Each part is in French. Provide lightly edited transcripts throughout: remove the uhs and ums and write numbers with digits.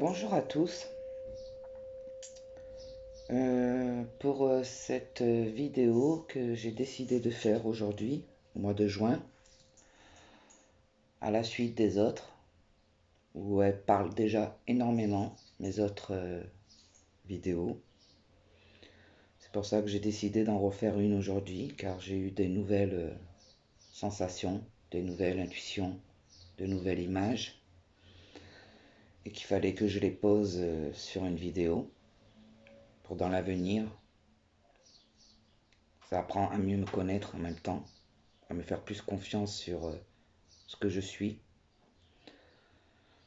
Bonjour à tous. Pour cette vidéo que j'ai décidé de faire aujourd'hui, au mois de juin, à la suite des autres, où elle parle déjà énormément, mes autres vidéos. C'est pour ça que j'ai décidé d'en refaire une aujourd'hui, car j'ai eu des nouvelles sensations, des nouvelles intuitions, de nouvelles images, et qu'il fallait que je les pose sur une vidéo pour dans l'avenir. Ça apprend à mieux me connaître en même temps, à me faire plus confiance sur ce que je suis.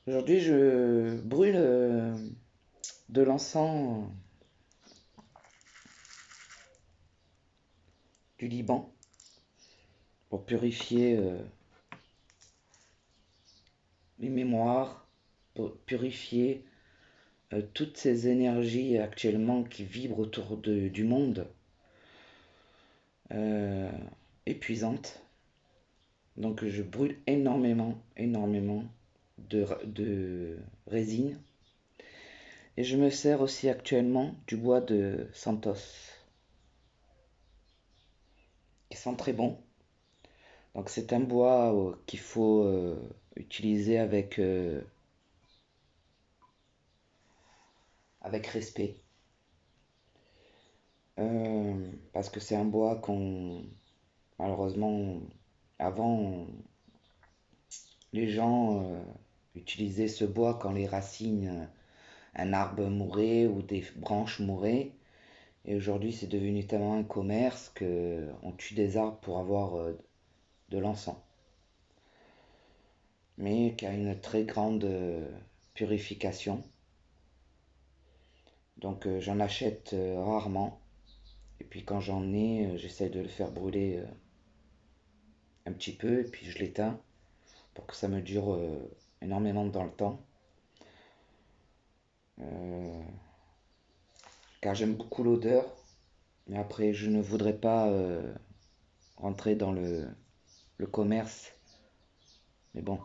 Aujourd'hui, je brûle de l'encens du Liban pour purifier les mémoires, pour purifier toutes ces énergies actuellement qui vibrent autour du monde, euh, épuisantes. Donc je brûle énormément de résine. Et je me sers aussi actuellement du bois de Santos, qui sent très bon. Donc c'est un bois qu'il faut utiliser avec respect. Parce que c'est un bois malheureusement, avant, les gens utilisaient ce bois quand les racines, un arbre mourait ou des branches mouraient. Et aujourd'hui, c'est devenu tellement un commerce qu'on tue des arbres pour avoir de l'encens. Mais qui a une très grande purification. Donc j'en achète rarement. Et puis quand j'en ai, j'essaie de le faire brûler un petit peu. Et puis je l'éteins pour que ça me dure énormément dans le temps. Euh, Car j'aime beaucoup l'odeur. Mais après, je ne voudrais pas rentrer dans le commerce. Mais bon,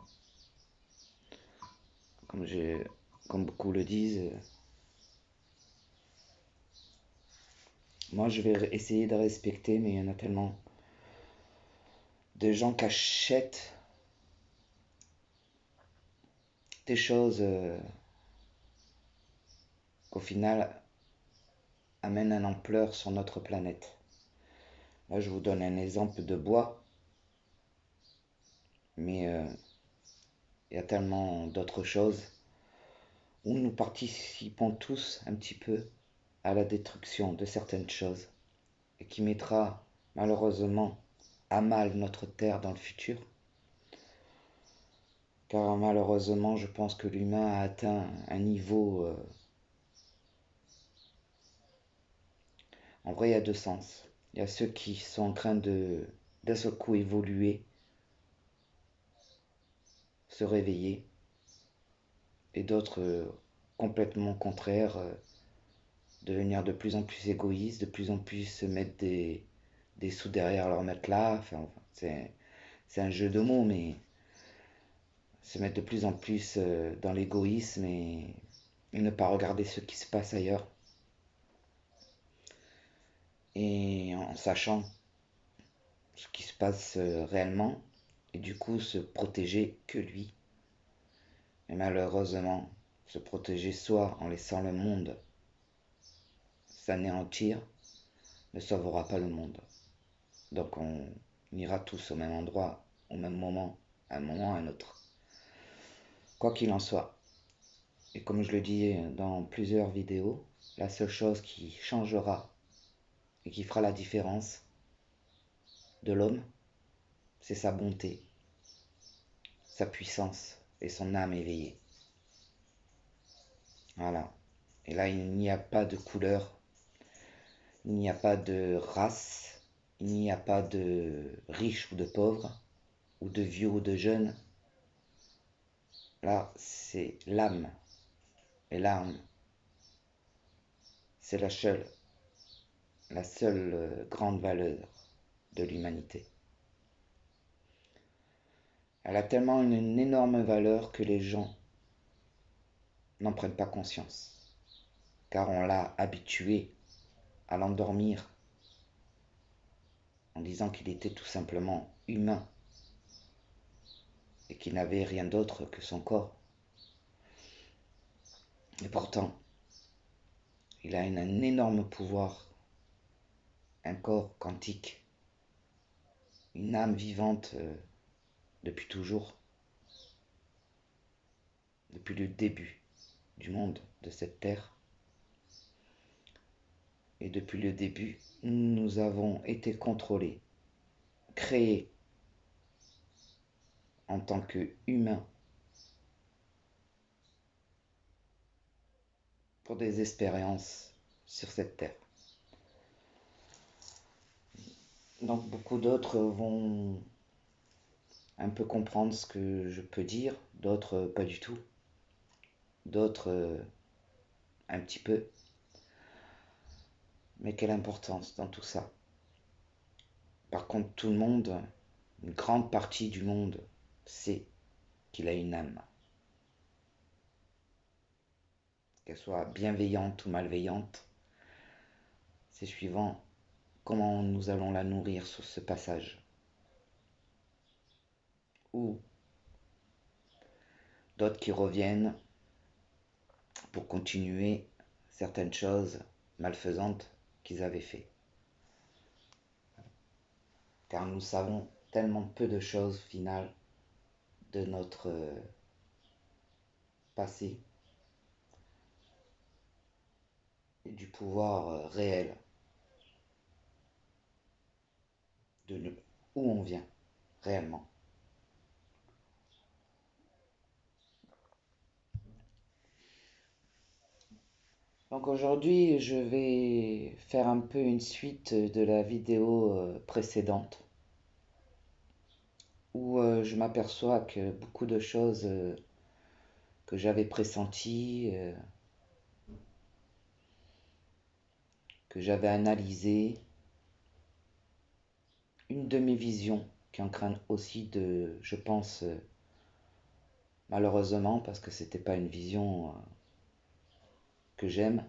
comme, comme beaucoup le disent, moi je vais essayer de respecter, mais il y en a tellement de gens qui achètent des choses qu'au final amènent une ampleur sur notre planète. Là, je vous donne un exemple de bois, mais il y a tellement d'autres choses où nous participons tous un petit peu à la destruction de certaines choses et qui mettra malheureusement à mal notre terre dans le futur. Car malheureusement, je pense que l'humain a atteint un niveau... en vrai, il y a deux sens. Il y a ceux qui sont en train de d'un seul coup évoluer, se réveiller, et d'autres complètement contraires, devenir de plus en plus égoïstes, de plus en plus se mettre des sous derrière leur matelas. Enfin, c'est un jeu de mots, mais se mettre de plus en plus dans l'égoïsme et ne pas regarder ce qui se passe ailleurs. Et en sachant ce qui se passe réellement, et du coup se protéger que lui. Et malheureusement, se protéger soit en laissant le monde s'anéantir, ne sauvera pas le monde. Donc on ira tous au même endroit, au même moment, à un moment ou à un autre. Quoi qu'il en soit, et comme je le dis dans plusieurs vidéos, la seule chose qui changera et qui fera la différence de l'homme, c'est sa bonté, sa puissance et son âme éveillée. Voilà. Et là, il n'y a pas de couleur, il n'y a pas de race, il n'y a pas de riche ou de pauvre, ou de vieux ou de jeune. Là, c'est l'âme. Et l'âme, c'est la seule grande valeur de l'humanité. Elle a tellement une énorme valeur que les gens n'en prennent pas conscience, car on l'a habitué à l'endormir en disant qu'il était tout simplement humain et qu'il n'avait rien d'autre que son corps. Et pourtant, il a un énorme pouvoir, un corps quantique, une âme vivante depuis toujours, depuis le début du monde, de cette terre. Et depuis le début, nous avons été contrôlés, créés en tant qu'humains pour des expériences sur cette terre. Donc beaucoup d'autres vont un peu comprendre ce que je peux dire, d'autres pas du tout, d'autres un petit peu. Mais quelle importance dans tout ça? Par contre, tout le monde, une grande partie du monde, sait qu'il a une âme. Qu'elle soit bienveillante ou malveillante, c'est suivant comment nous allons la nourrir sur ce passage. Ou d'autres qui reviennent pour continuer certaines choses malfaisantes qu'ils avaient fait. Car nous savons tellement peu de choses finales de notre passé et du pouvoir réel de où on vient réellement. Donc aujourd'hui, je vais faire un peu une suite de la vidéo précédente où je m'aperçois que beaucoup de choses que j'avais pressenties, que j'avais analysées, une de mes visions qui est en train aussi de, je pense, malheureusement, parce que c'était pas une vision que j'aime,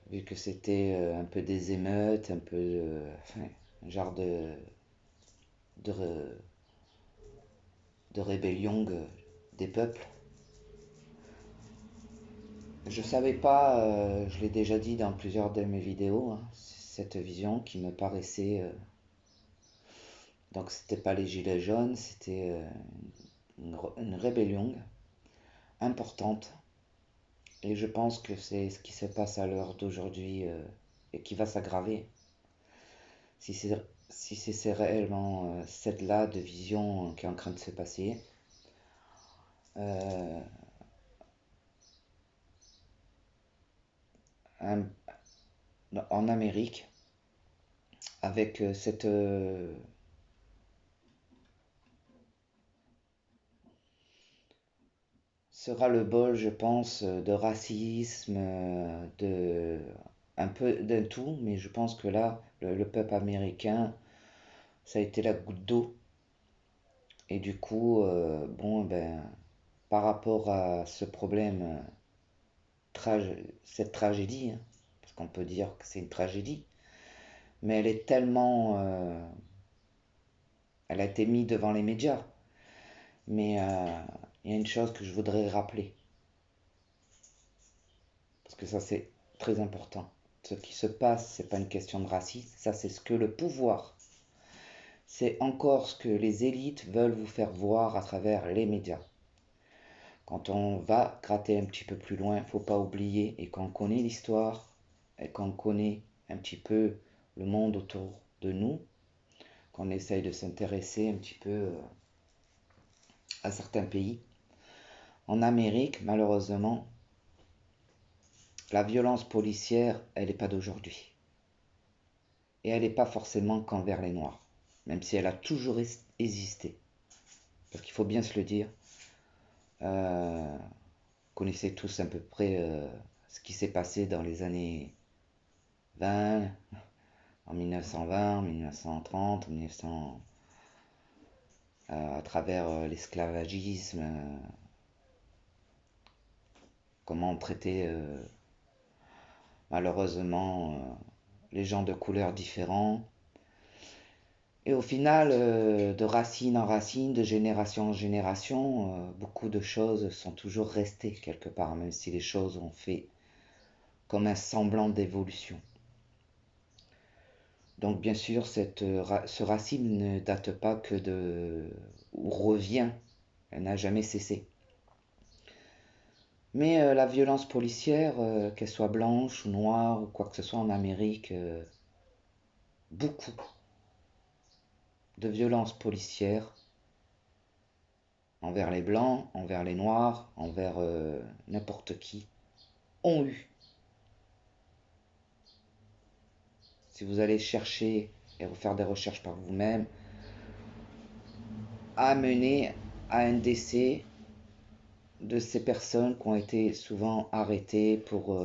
vu que c'était un peu des émeutes, un peu un genre de, de rébellion des peuples. Je savais pas, je l'ai déjà dit dans plusieurs de mes vidéos, hein, cette vision qui me paraissait. Donc c'était pas les gilets jaunes, c'était une rébellion importante. Et je pense que c'est ce qui se passe à l'heure d'aujourd'hui et qui va s'aggraver. Si c'est réellement cette-là de vision qui est en train de se passer. Euh, un- En Amérique, avec cette sera le bol, je pense, de racisme, de un peu d'un tout, mais je pense que là, le peuple américain, ça a été la goutte d'eau. Et du coup, bon, ben, par rapport à ce problème, cette tragédie, hein, parce qu'on peut dire que c'est une tragédie, mais elle est tellement, elle a été mise devant les médias. Mais il y a une chose que je voudrais rappeler, parce que ça c'est très important. Ce qui se passe, c'est pas une question de racisme, ça c'est ce que le pouvoir, c'est encore ce que les élites veulent vous faire voir à travers les médias. Quand on va gratter un petit peu plus loin, il ne faut pas oublier, et quand on connaît l'histoire, et quand on connaît un petit peu le monde autour de nous, qu'on essaye de s'intéresser un petit peu à certains pays, en Amérique, malheureusement, la violence policière, elle n'est pas d'aujourd'hui. Et elle n'est pas forcément qu'envers les Noirs, même si elle a toujours existé. Parce qu'il faut bien se le dire, vous connaissez tous à peu près ce qui s'est passé dans les années 20, en 1920, en 1930, en 1900, à travers l'esclavagisme, comment traiter malheureusement les gens de couleurs différentes. Et au final, de racine en racine, de génération en génération, beaucoup de choses sont toujours restées quelque part, même si les choses ont fait comme un semblant d'évolution. Donc bien sûr, ce racisme ne date pas que de... ou revient, elle n'a jamais cessé. Mais la violence policière, qu'elle soit blanche ou noire ou quoi que ce soit en Amérique, beaucoup de violences policières envers les blancs, envers les noirs, envers n'importe qui, ont eu. Si vous allez chercher et refaire des recherches par vous-même, a mené à un décès de ces personnes qui ont été souvent arrêtées pour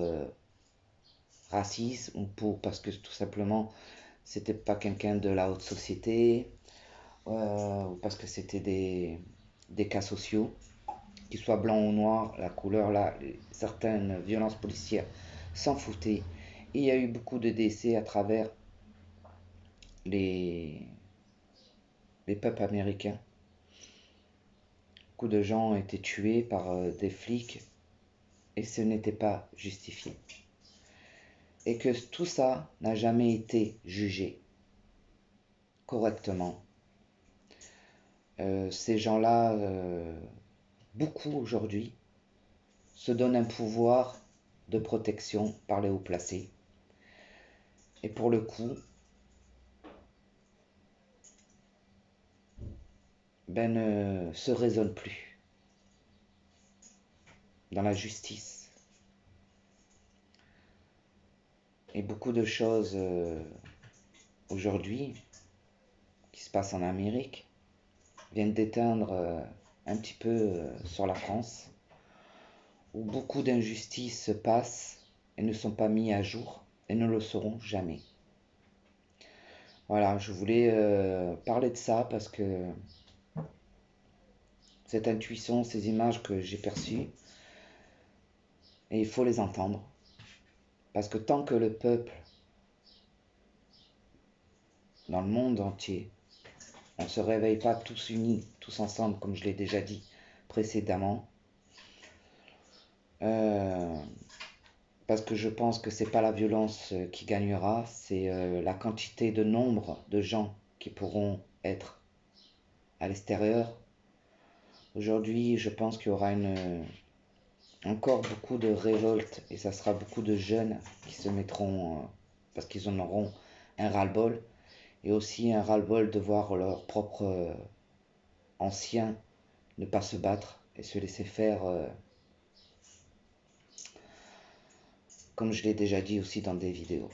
racisme ou parce que tout simplement c'était pas quelqu'un de la haute société ou parce que c'était des cas sociaux, qu'ils soient blancs ou noirs, la couleur là, certaines violences policières s'en foutaient. Et il y a eu beaucoup de décès à travers les, les peuples américains. Beaucoup de gens ont été tués par des flics et ce n'était pas justifié. Et que tout ça n'a jamais été jugé correctement. Ces gens-là, beaucoup aujourd'hui, se donnent un pouvoir de protection par les hauts placés. Et pour le coup, ne se raisonne plus dans la justice. Et beaucoup de choses aujourd'hui qui se passent en Amérique viennent d'éteindre un petit peu sur la France, où beaucoup d'injustices se passent et ne sont pas mis à jour et ne le seront jamais. Voilà, je voulais parler de ça parce que cette intuition, ces images que j'ai perçues, et il faut les entendre. Parce que tant que le peuple, dans le monde entier, on ne se réveille pas tous unis, tous ensemble, comme je l'ai déjà dit précédemment, parce que je pense que c'est pas la violence qui gagnera, c'est la quantité de nombre de gens qui pourront être à l'extérieur. Aujourd'hui, je pense qu'il y aura encore beaucoup de révoltes et ça sera beaucoup de jeunes qui se mettront, parce qu'ils en auront un ras-le-bol, et aussi un ras-le-bol de voir leurs propres anciens ne pas se battre et se laisser faire, comme je l'ai déjà dit aussi dans des vidéos.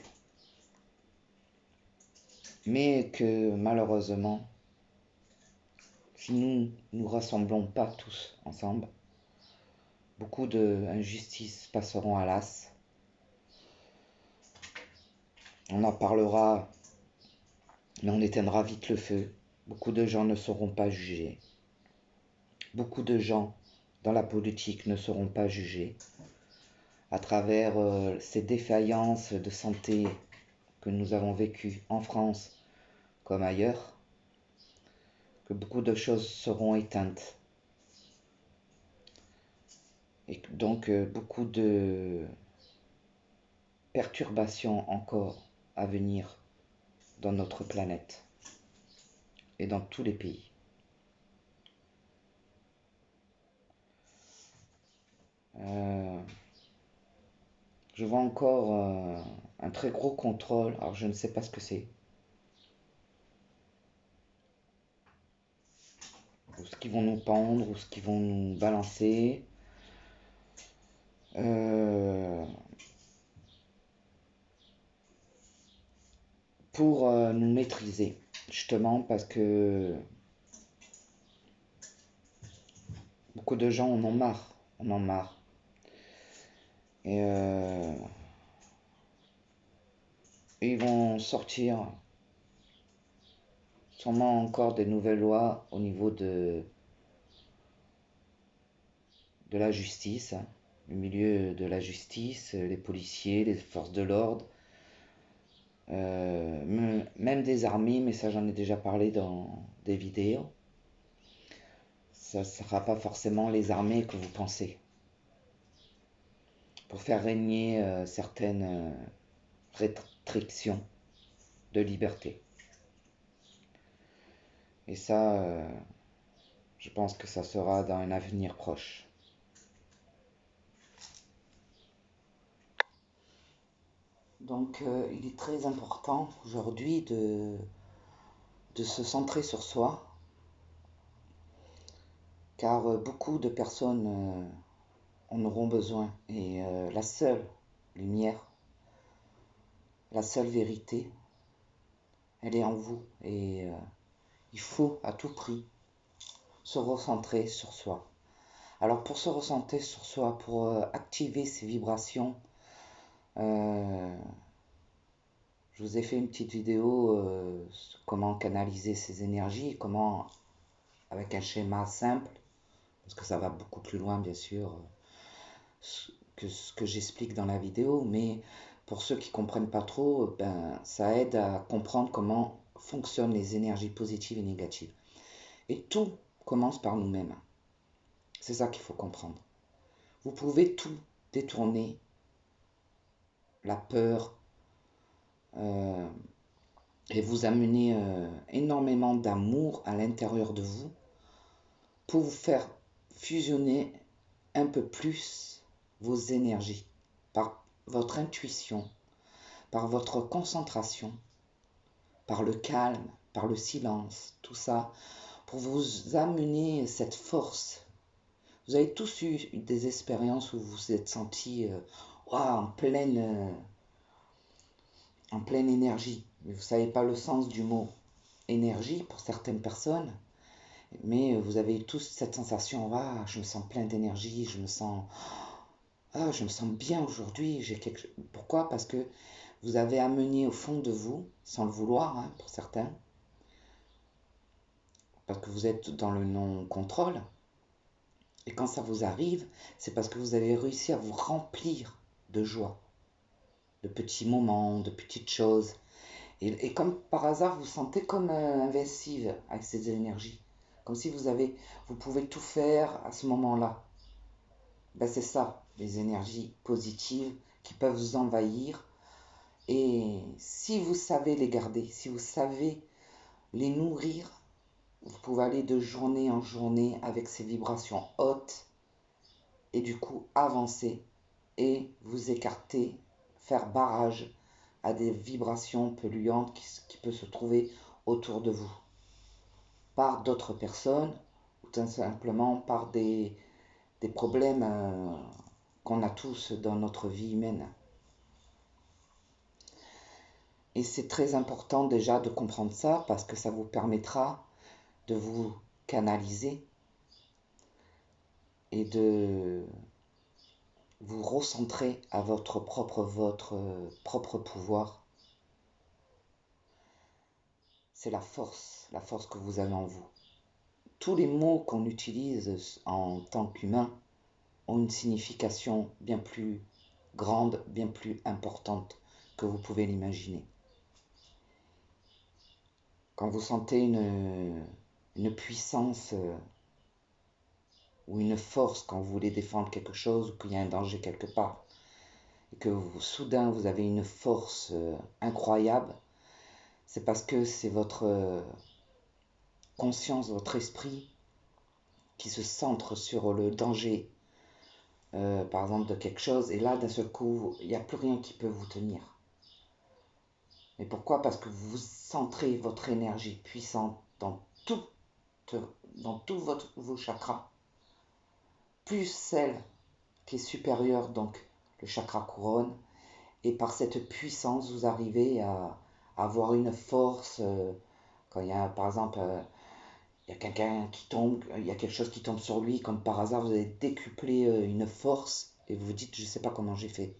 Mais que malheureusement, si nous ne nous rassemblons pas tous ensemble, beaucoup d'injustices passeront à l'as. On en parlera, mais on éteindra vite le feu. Beaucoup de gens ne seront pas jugés. Beaucoup de gens dans la politique ne seront pas jugés à travers ces défaillances de santé que nous avons vécues en France comme ailleurs, que beaucoup de choses seront éteintes. Et donc beaucoup de perturbations encore à venir dans notre planète et dans tous les pays. Je vois encore un très gros contrôle, alors je ne sais pas ce que c'est, ou ce qu'ils vont nous pendre, ou ce qu'ils vont nous balancer. Pour nous maîtriser, justement parce que beaucoup de gens en ont marre, Et ils vont sortir sûrement encore des nouvelles lois au niveau de la justice. le milieu de la justice, les policiers, les forces de l'ordre, même des armées, mais ça j'en ai déjà parlé dans des vidéos. Ça ne sera pas forcément les armées que vous pensez. Pour faire régner certaines restrictions de liberté. Et ça, je pense que ça sera dans un avenir proche. Donc il est très important aujourd'hui de se centrer sur soi, car beaucoup de personnes en auront besoin. Et la seule lumière, la seule vérité, elle est en vous. Et il faut à tout prix se recentrer sur soi. Alors pour se recentrer sur soi, pour activer ces vibrations, je vous ai fait une petite vidéo sur comment canaliser ces énergies, comment, avec un schéma simple, parce que ça va beaucoup plus loin bien sûr que ce que j'explique dans la vidéo, mais pour ceux qui ne comprennent pas trop, ben, ça aide à comprendre comment fonctionnent les énergies positives et négatives. Et tout commence par nous-mêmes. C'est ça qu'il faut comprendre. Vous pouvez tout détourner, la peur, et vous amener énormément d'amour à l'intérieur de vous pour vous faire fusionner un peu plus vos énergies par votre intuition, par votre concentration, par le calme, par le silence, tout ça, pour vous amener cette force. Vous avez tous eu des expériences où vous vous êtes senti en pleine énergie. Mais vous ne savez pas le sens du mot énergie pour certaines personnes, mais vous avez tous cette sensation, je me sens plein d'énergie, je me sens bien aujourd'hui. Pourquoi? Parce que vous avez amené au fond de vous, sans le vouloir hein, pour certains, parce que vous êtes dans le non-contrôle, et quand ça vous arrive, c'est parce que vous avez réussi à vous remplir de joie, de petits moments, de petites choses. Et comme par hasard, vous vous sentez comme invincible avec ces énergies. Comme si vous pouvez tout faire à ce moment-là. Ben c'est ça, les énergies positives qui peuvent vous envahir. Et si vous savez les garder, si vous savez les nourrir, vous pouvez aller de journée en journée avec ces vibrations hautes et du coup avancer et vous écarter, faire barrage à des vibrations polluantes qui peuvent se trouver autour de vous par d'autres personnes ou tout simplement par des problèmes qu'on a tous dans notre vie humaine. Et c'est très important déjà de comprendre ça parce que ça vous permettra de vous canaliser et de vous recentrer à votre propre pouvoir. C'est la force que vous avez en vous. Tous les mots qu'on utilise en tant qu'humain ont une signification bien plus grande, bien plus importante que vous pouvez l'imaginer. Quand vous sentez une puissance ou une force, quand vous voulez défendre quelque chose ou qu'il y a un danger quelque part, et que soudain vous avez une force incroyable, c'est parce que c'est votre conscience, votre esprit qui se centre sur le danger, par exemple, de quelque chose, et là, d'un seul coup, il n'y a plus rien qui peut vous tenir. Et pourquoi? Parce que vous centrez votre énergie puissante dans tous vos chakras, plus celle qui est supérieure, donc le chakra couronne, et par cette puissance, vous arrivez à avoir une force, quand il y a, par exemple, il y a quelqu'un qui tombe, il y a quelque chose qui tombe sur lui, comme par hasard, vous avez décuplé une force, et vous vous dites, je ne sais pas comment j'ai fait.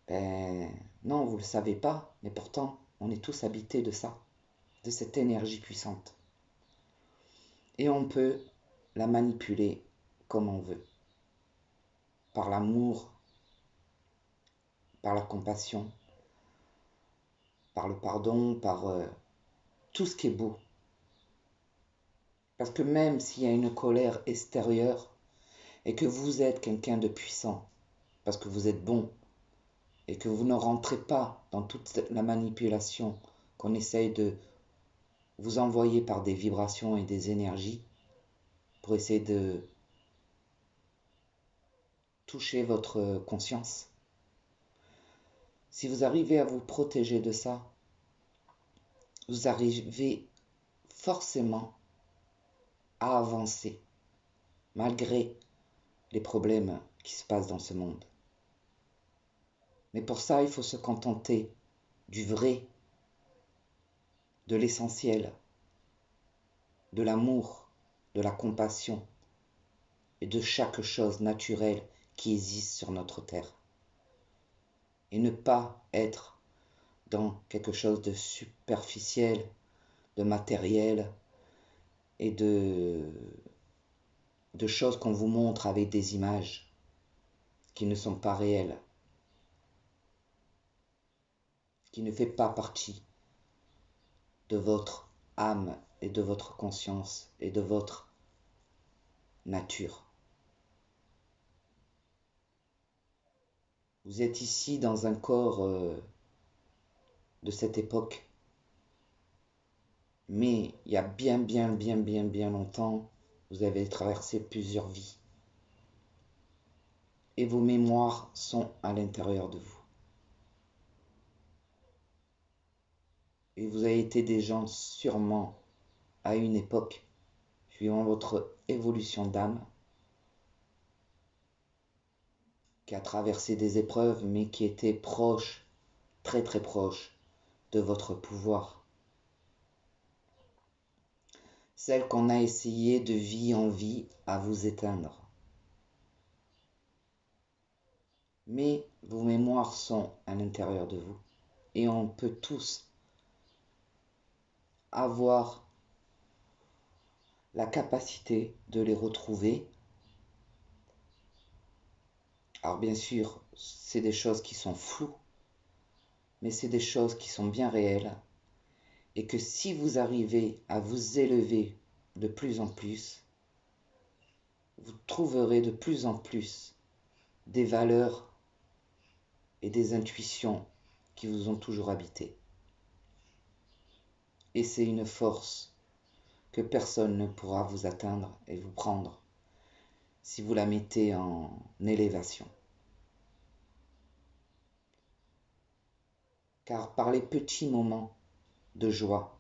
Ben non, vous ne le savez pas, mais pourtant, on est tous habités de ça, de cette énergie puissante. Et on peut la manipuler comme on veut. par l'amour, par la compassion, par le pardon, par tout ce qui est beau. Parce que même s'il y a une colère extérieure et que vous êtes quelqu'un de puissant, parce que vous êtes bon et que vous ne rentrez pas dans toute la manipulation qu'on essaye de vous envoyer par des vibrations et des énergies pour essayer de toucher votre conscience. Si vous arrivez à vous protéger de ça, vous arrivez forcément à avancer malgré les problèmes qui se passent dans ce monde. Mais pour ça, il faut se contenter du vrai, de l'essentiel, de l'amour, de la compassion et de chaque chose naturelle qui existe sur notre terre. Et ne pas être dans quelque chose de superficiel, de matériel et de choses qu'on vous montre avec des images qui ne sont pas réelles, qui ne fait pas partie de votre âme et de votre conscience et de votre nature. Vous êtes ici dans un corps de cette époque, mais il y a bien longtemps, vous avez traversé plusieurs vies. Et vos mémoires sont à l'intérieur de vous. Et vous avez été des gens sûrement à une époque, suivant votre évolution d'âme, qui a traversé des épreuves, mais qui était proche, très proche de votre pouvoir. Celle qu'on a essayé de vie en vie à vous éteindre. Mais vos mémoires sont à l'intérieur de vous. Et on peut tous avoir la capacité de les retrouver. Alors bien sûr, c'est des choses qui sont floues, mais c'est des choses qui sont bien réelles. Et que si vous arrivez à vous élever de plus en plus, vous trouverez de plus en plus des valeurs et des intuitions qui vous ont toujours habité. Et c'est une force que personne ne pourra vous atteindre et vous prendre si vous la mettez en élévation. Car par les petits moments de joie,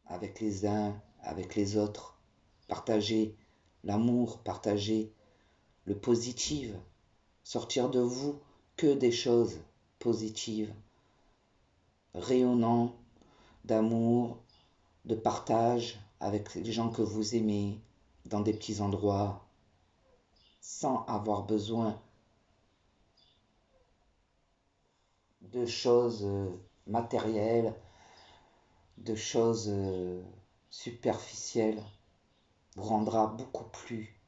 avec les uns, avec les autres, partager l'amour, partager le positif, sortir de vous que des choses positives, rayonnant d'amour, de partage avec les gens que vous aimez, dans des petits endroits, sans avoir besoin de choses matérielles, de choses superficielles, vous rendra beaucoup plus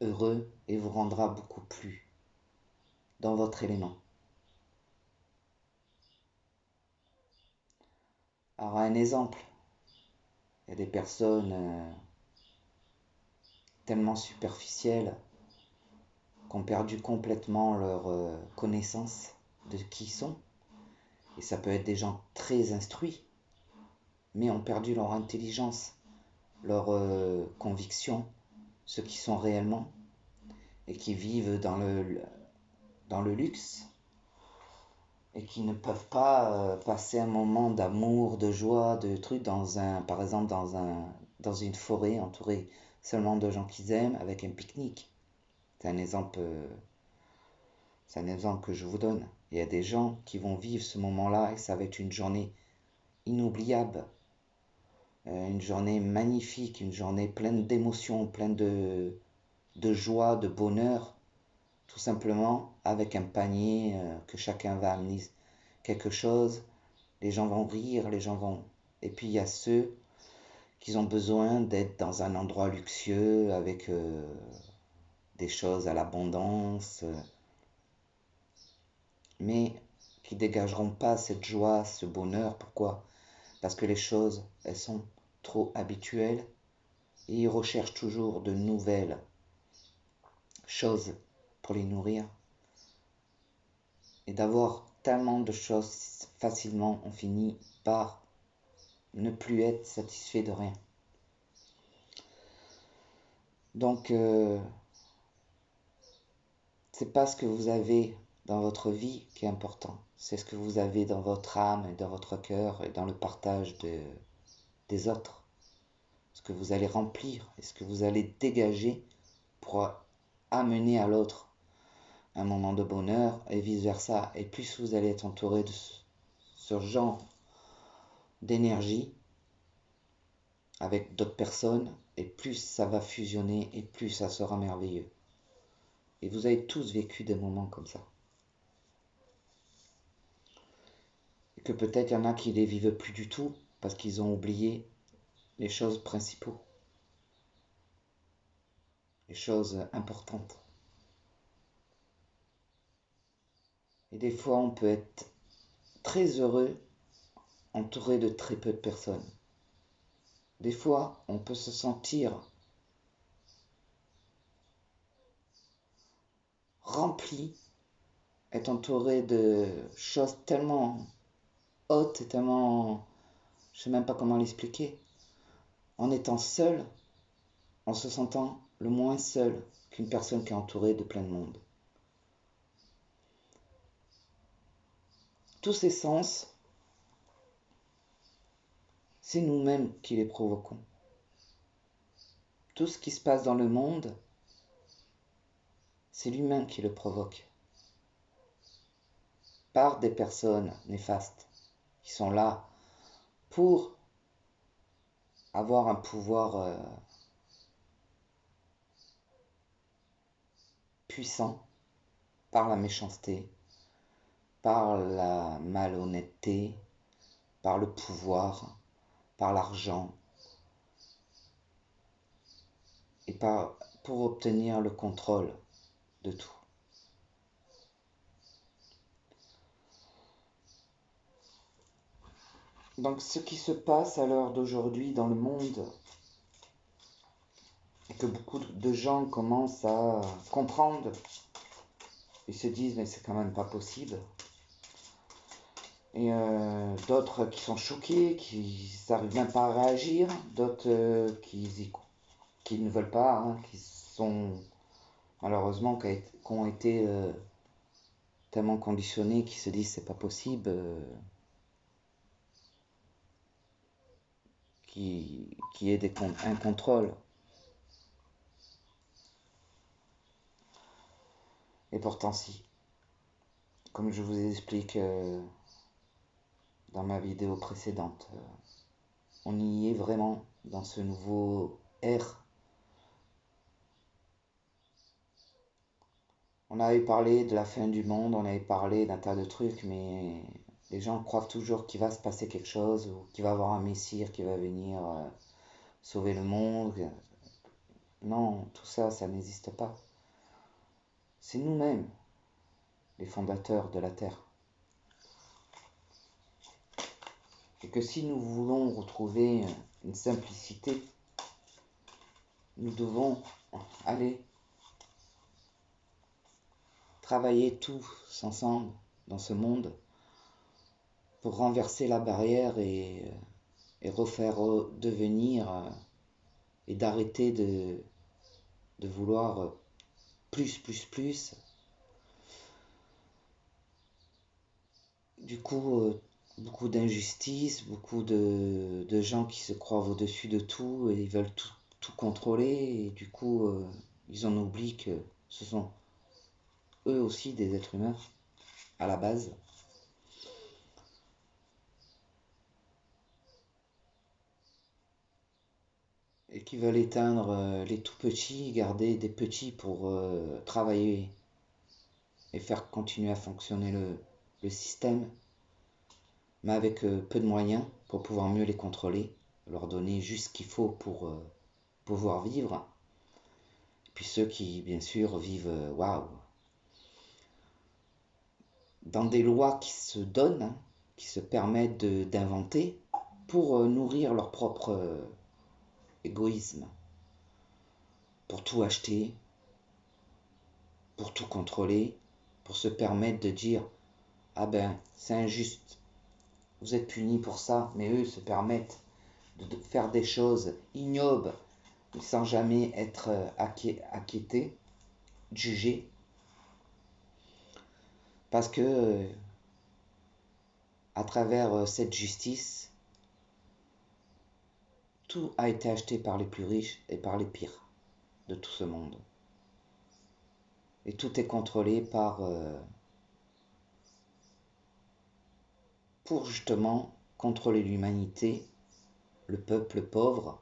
heureux et vous rendra beaucoup plus dans votre élément. Alors un exemple, il y a des personnes tellement superficielles qui ont perdu complètement leur connaissance de qui ils sont. Et ça peut être des gens très instruits, mais ont perdu leur intelligence, leur conviction, ceux qui sont réellement, et qui vivent dans le luxe, et qui ne peuvent pas passer un moment d'amour, de joie, de trucs par exemple dans une forêt entourée seulement de gens qu'ils aiment avec un pique-nique. C'est un exemple, c'est un exemple que je vous donne. Il y a des gens qui vont vivre ce moment-là et ça va être une journée inoubliable, une journée magnifique, une journée pleine d'émotions, pleine de joie, de bonheur, tout simplement avec un panier que chacun va amener quelque chose. Les gens vont rire, les gens vont... Et puis il y a ceux qu'ils ont besoin d'être dans un endroit luxueux avec des choses à l'abondance, mais qui dégageront pas cette joie, ce bonheur. Pourquoi? Parce que les choses, elles sont trop habituelles et ils recherchent toujours de nouvelles choses pour les nourrir. Et d'avoir tellement de choses facilement, on finit par ne plus être satisfait de rien. Donc, c'est pas ce que vous avez dans votre vie qui est important, c'est ce que vous avez dans votre âme et dans votre cœur et dans le partage des autres. Ce que vous allez remplir et ce que vous allez dégager pour amener à l'autre un moment de bonheur et vice-versa. Et plus vous allez être entouré de ce genre d'énergie avec d'autres personnes, et plus ça va fusionner et plus ça sera merveilleux. Et vous avez tous vécu des moments comme ça. Et que peut-être il y en a qui ne les vivent plus du tout parce qu'ils ont oublié les choses principaux, les choses importantes. Et des fois, on peut être très heureux entouré de très peu de personnes. Des fois, on peut se sentir rempli, être entouré de choses tellement hautes et tellement... Je ne sais même pas comment l'expliquer. En étant seul, en se sentant le moins seul qu'une personne qui est entourée de plein de monde. Tous ces sens, c'est nous-mêmes qui les provoquons. Tout ce qui se passe dans le monde, c'est l'humain qui le provoque. Par des personnes néfastes qui sont là pour avoir un pouvoir puissant, par la méchanceté, par la malhonnêteté, par le pouvoir, par l'argent, et pour obtenir le contrôle de tout. Donc ce qui se passe à l'heure d'aujourd'hui dans le monde, et que beaucoup de gens commencent à comprendre, ils se disent mais c'est quand même pas possible. Et d'autres qui sont choqués, qui n'arrivent même pas à réagir, d'autres qui ne veulent pas, hein, qui sont malheureusement qui ont été tellement conditionnés qu'ils se disent c'est pas possible, qu'il y ait un contrôle. Et pourtant si, comme je vous explique dans ma vidéo précédente, on y est vraiment dans ce nouveau ère. On avait parlé de la fin du monde, on avait parlé d'un tas de trucs, mais les gens croient toujours qu'il va se passer quelque chose, ou qu'il va y avoir un messie qui va venir sauver le monde. Non, tout ça, ça n'existe pas. C'est nous-mêmes, les fondateurs de la Terre. Et que si nous voulons retrouver une simplicité, nous devons aller travailler tous ensemble dans ce monde pour renverser la barrière et refaire devenir et d'arrêter de vouloir plus. Du coup, beaucoup d'injustice, beaucoup de gens qui se croient au-dessus de tout et ils veulent tout contrôler. Et du coup, ils en oublient que ce sont eux aussi des êtres humains à la base. Et qui veulent éteindre les tout petits, garder des petits pour travailler et faire continuer à fonctionner le système, mais avec peu de moyens pour pouvoir mieux les contrôler, leur donner juste ce qu'il faut pour pouvoir vivre. Et puis ceux qui, bien sûr, vivent, waouh, dans des lois qui se donnent, hein, qui se permettent d'inventer pour nourrir leur propre égoïsme, pour tout acheter, pour tout contrôler, pour se permettre de dire ah ben c'est injuste, vous êtes punis pour ça, mais eux se permettent de faire des choses ignobles sans jamais être acquittés, jugés, parce que à travers cette justice, tout a été acheté par les plus riches et par les pires de tout ce monde. Et tout est contrôlé pour justement contrôler l'humanité, le peuple pauvre,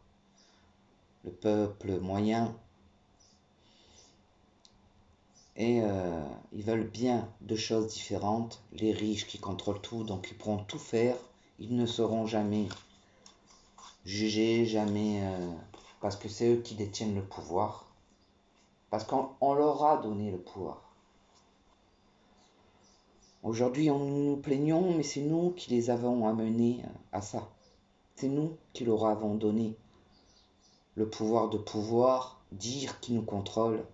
le peuple moyen. Et ils veulent bien deux choses différentes. Les riches qui contrôlent tout, donc ils pourront tout faire. Ils ne seront jamais jugés, jamais... parce que c'est eux qui détiennent le pouvoir. Parce qu'on leur a donné le pouvoir. Aujourd'hui, nous nous plaignons, mais c'est nous qui les avons amenés à ça. C'est nous qui leur avons donné le pouvoir de pouvoir dire qui nous contrôle.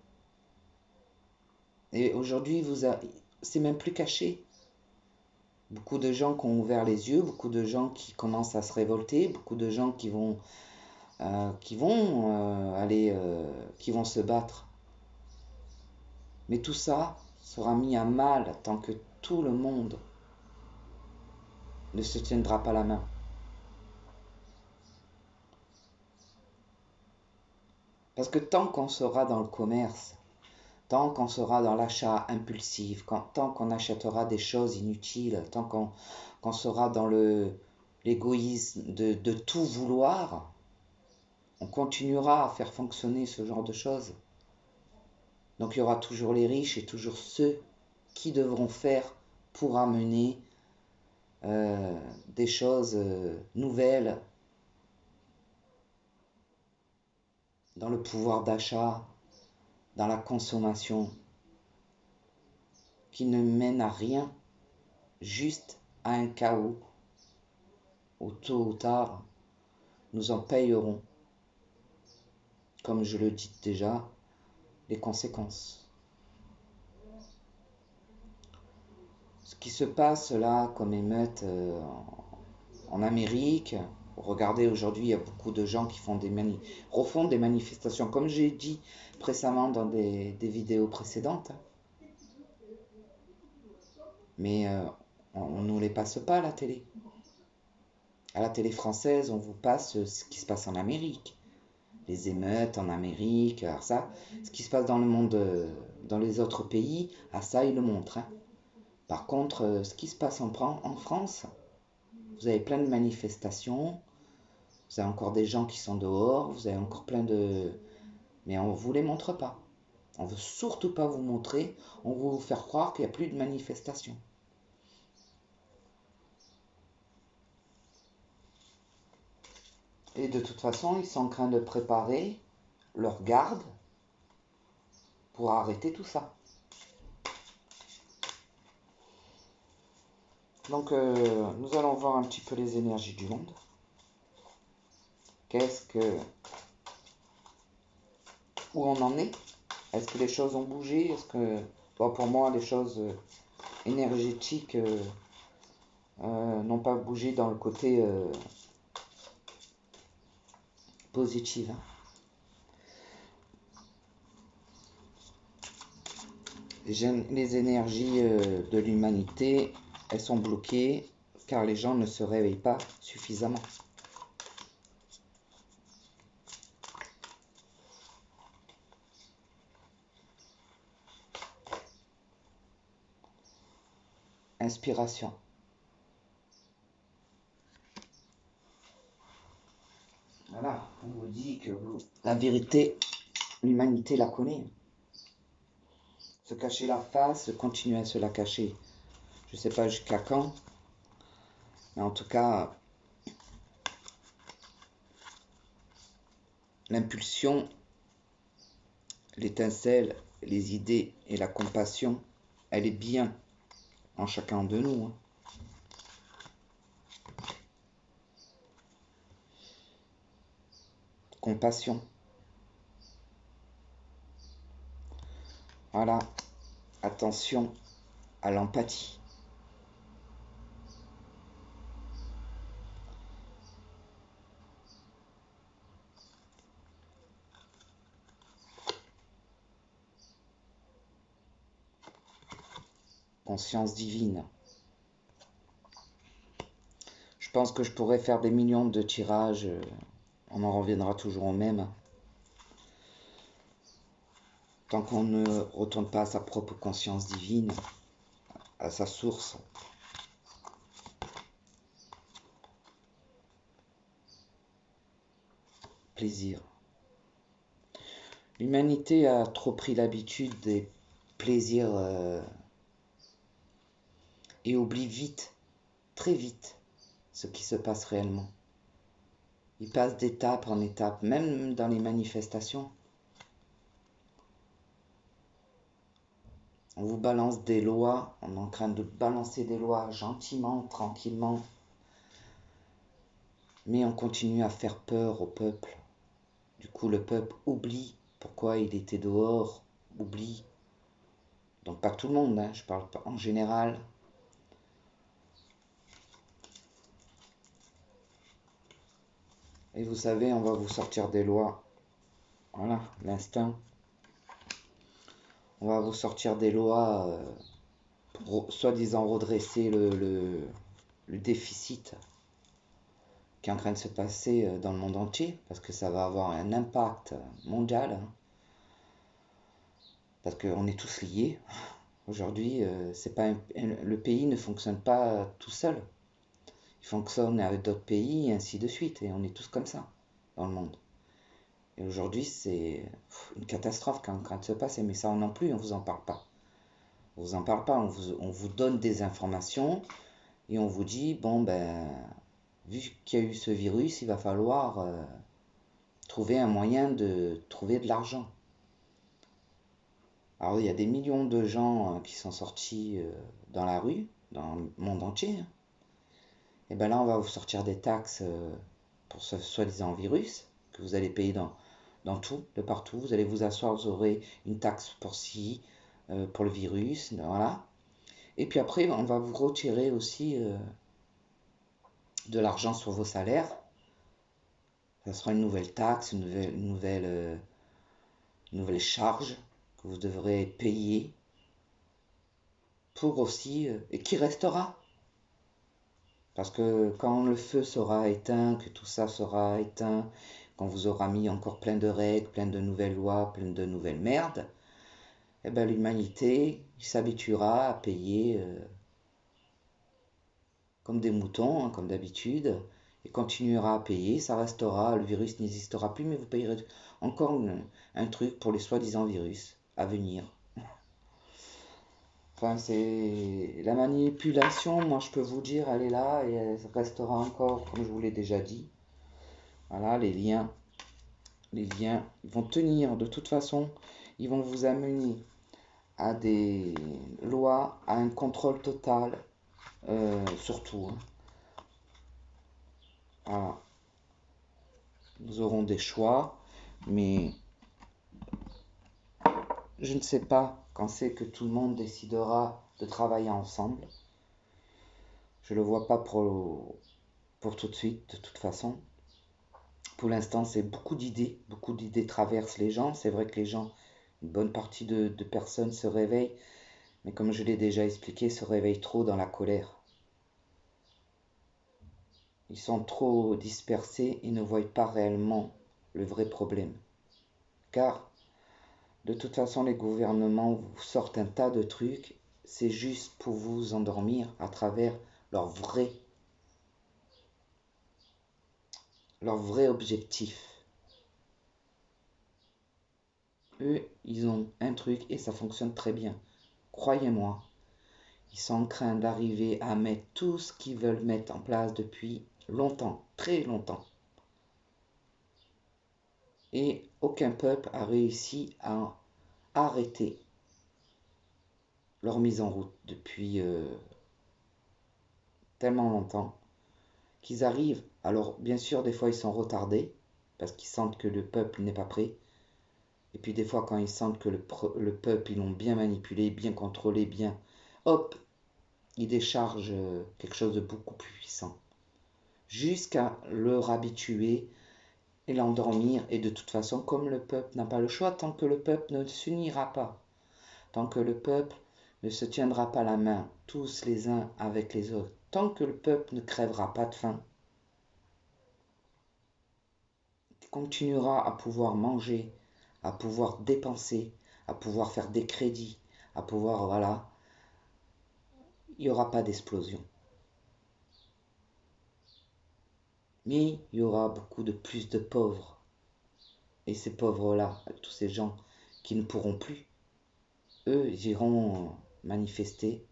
Et aujourd'hui, c'est même plus caché. Beaucoup de gens qui ont ouvert les yeux, beaucoup de gens qui commencent à se révolter, beaucoup de gens qui vont qui vont se battre. Mais tout ça sera mis à mal tant que tout le monde ne se tiendra pas la main. Parce que tant qu'on sera dans le commerce, tant qu'on sera dans l'achat impulsif, tant qu'on achètera des choses inutiles, tant qu'on sera dans l'égoïsme de tout vouloir, on continuera à faire fonctionner ce genre de choses. Donc il y aura toujours les riches et toujours ceux qui devront faire pour amener des choses nouvelles dans le pouvoir d'achat, dans la consommation, qui ne mène à rien, juste à un chaos, où tôt ou tard, nous en payerons, comme je le dis déjà, les conséquences. Ce qui se passe là comme émeute en Amérique, regardez aujourd'hui, il y a beaucoup de gens qui refont des manifestations, comme j'ai dit précédemment dans des vidéos précédentes. Mais on ne nous les passe pas à la télé. À la télé française, on vous passe ce qui se passe en Amérique. Les émeutes en Amérique, alors ça, ce qui se passe dans le monde, dans les autres pays, à ça, ils le montrent. Hein. Par contre, ce qui se passe en France, vous avez plein de manifestations, vous avez encore des gens qui sont dehors, vous avez encore plein de... Mais on ne vous les montre pas. On ne veut surtout pas vous montrer, on veut vous faire croire qu'il n'y a plus de manifestations. Et de toute façon, ils sont en train de préparer leur garde pour arrêter tout ça. Donc, nous allons voir un petit peu les énergies du monde. Où on en est? Est-ce que les choses ont bougé? Est-ce que, bon, pour moi, les choses énergétiques n'ont pas bougé dans le côté positif. Hein. Les énergies de l'humanité, elles sont bloquées car les gens ne se réveillent pas suffisamment. Inspiration. Voilà, on vous dit que la vérité, l'humanité la connaît. Se cacher la face, continuer à se la cacher. Je ne sais pas jusqu'à quand, mais en tout cas, l'impulsion, l'étincelle, les idées et la compassion, elle est bien en chacun de nous. Compassion. Voilà. Attention à l'empathie. Conscience divine. Je pense que je pourrais faire des millions de tirages. On en reviendra toujours au même. Tant qu'on ne retourne pas à sa propre conscience divine, à sa source. Plaisir. L'humanité a trop pris l'habitude des plaisirs et oublie vite, très vite, ce qui se passe réellement. Il passe d'étape en étape, même dans les manifestations. On vous balance des lois, on est en train de balancer des lois gentiment, tranquillement, mais on continue à faire peur au peuple. Du coup, le peuple oublie pourquoi il était dehors, oublie. Donc pas tout le monde, hein, je parle pas en général. Et vous savez, on va vous sortir des lois. Voilà, l'instinct. On va vous sortir des lois pour soi-disant redresser le déficit qui est en train de se passer dans le monde entier, parce que ça va avoir un impact mondial, hein, parce qu'on est tous liés. Aujourd'hui, le pays ne fonctionne pas tout seul. Il fonctionne avec d'autres pays, et ainsi de suite, et on est tous comme ça dans le monde. Et aujourd'hui, c'est une catastrophe qui est en train de se passer, mais ça non plus, on ne vous en parle pas. On vous en parle pas, on vous donne des informations, et on vous dit, bon ben, vu qu'il y a eu ce virus, il va falloir trouver un moyen de trouver de l'argent. Alors il y a des millions de gens qui sont sortis dans la rue, dans le monde entier. Et bien là, on va vous sortir des taxes pour ce soi-disant virus, que vous allez payer dans tout, de partout. Vous allez vous asseoir, vous aurez une taxe pour ci, pour le virus, voilà. Et puis après, on va vous retirer aussi de l'argent sur vos salaires. Ça sera une nouvelle taxe, une nouvelle charge que vous devrez payer pour aussi, et qui restera. Parce que quand le feu sera éteint, que tout ça sera éteint, quand vous aurez mis encore plein de règles, plein de nouvelles lois, plein de nouvelles merdes, eh ben l'humanité s'habituera à payer comme des moutons, hein, comme d'habitude, et continuera à payer, ça restera, le virus n'existera plus, mais vous payerez encore un truc pour les soi-disant virus à venir. Enfin, c'est la manipulation, moi je peux vous dire, elle est là et elle restera encore, comme je vous l'ai déjà dit. Voilà, les liens, ils vont tenir de toute façon, ils vont vous amener à des lois, à un contrôle total, surtout. Hein. Voilà. Nous aurons des choix, mais je ne sais pas quand c'est que tout le monde décidera de travailler ensemble. Je ne le vois pas pour tout de suite, de toute façon. Pour l'instant, c'est beaucoup d'idées traversent les gens. C'est vrai que les gens, une bonne partie de personnes se réveillent, mais comme je l'ai déjà expliqué, se réveillent trop dans la colère. Ils sont trop dispersés et ne voient pas réellement le vrai problème. Car, de toute façon, les gouvernements vous sortent un tas de trucs, c'est juste pour vous endormir à travers leur vrai objectif. Eux, ils ont un truc et ça fonctionne très bien. Croyez-moi, ils sont en train d'arriver à mettre tout ce qu'ils veulent mettre en place depuis longtemps, très longtemps. Et aucun peuple a réussi à arrêter leur mise en route depuis tellement longtemps qu'ils arrivent. Alors bien sûr, des fois ils sont retardés parce qu'ils sentent que le peuple n'est pas prêt. Et puis des fois quand ils sentent que le peuple, ils l'ont bien manipulé, bien contrôlé, bien, hop, ils déchargent quelque chose de beaucoup plus puissant. Jusqu'à leur habituer et l'endormir. Et de toute façon, comme le peuple n'a pas le choix, tant que le peuple ne s'unira pas, tant que le peuple ne se tiendra pas la main, tous les uns avec les autres, tant que le peuple ne crèvera pas de faim, il continuera à pouvoir manger, à pouvoir dépenser, à pouvoir faire des crédits, à pouvoir, voilà, il n'y aura pas d'explosion. Mais il y aura beaucoup de plus de pauvres. Et ces pauvres-là, tous ces gens qui ne pourront plus, eux, ils iront manifester,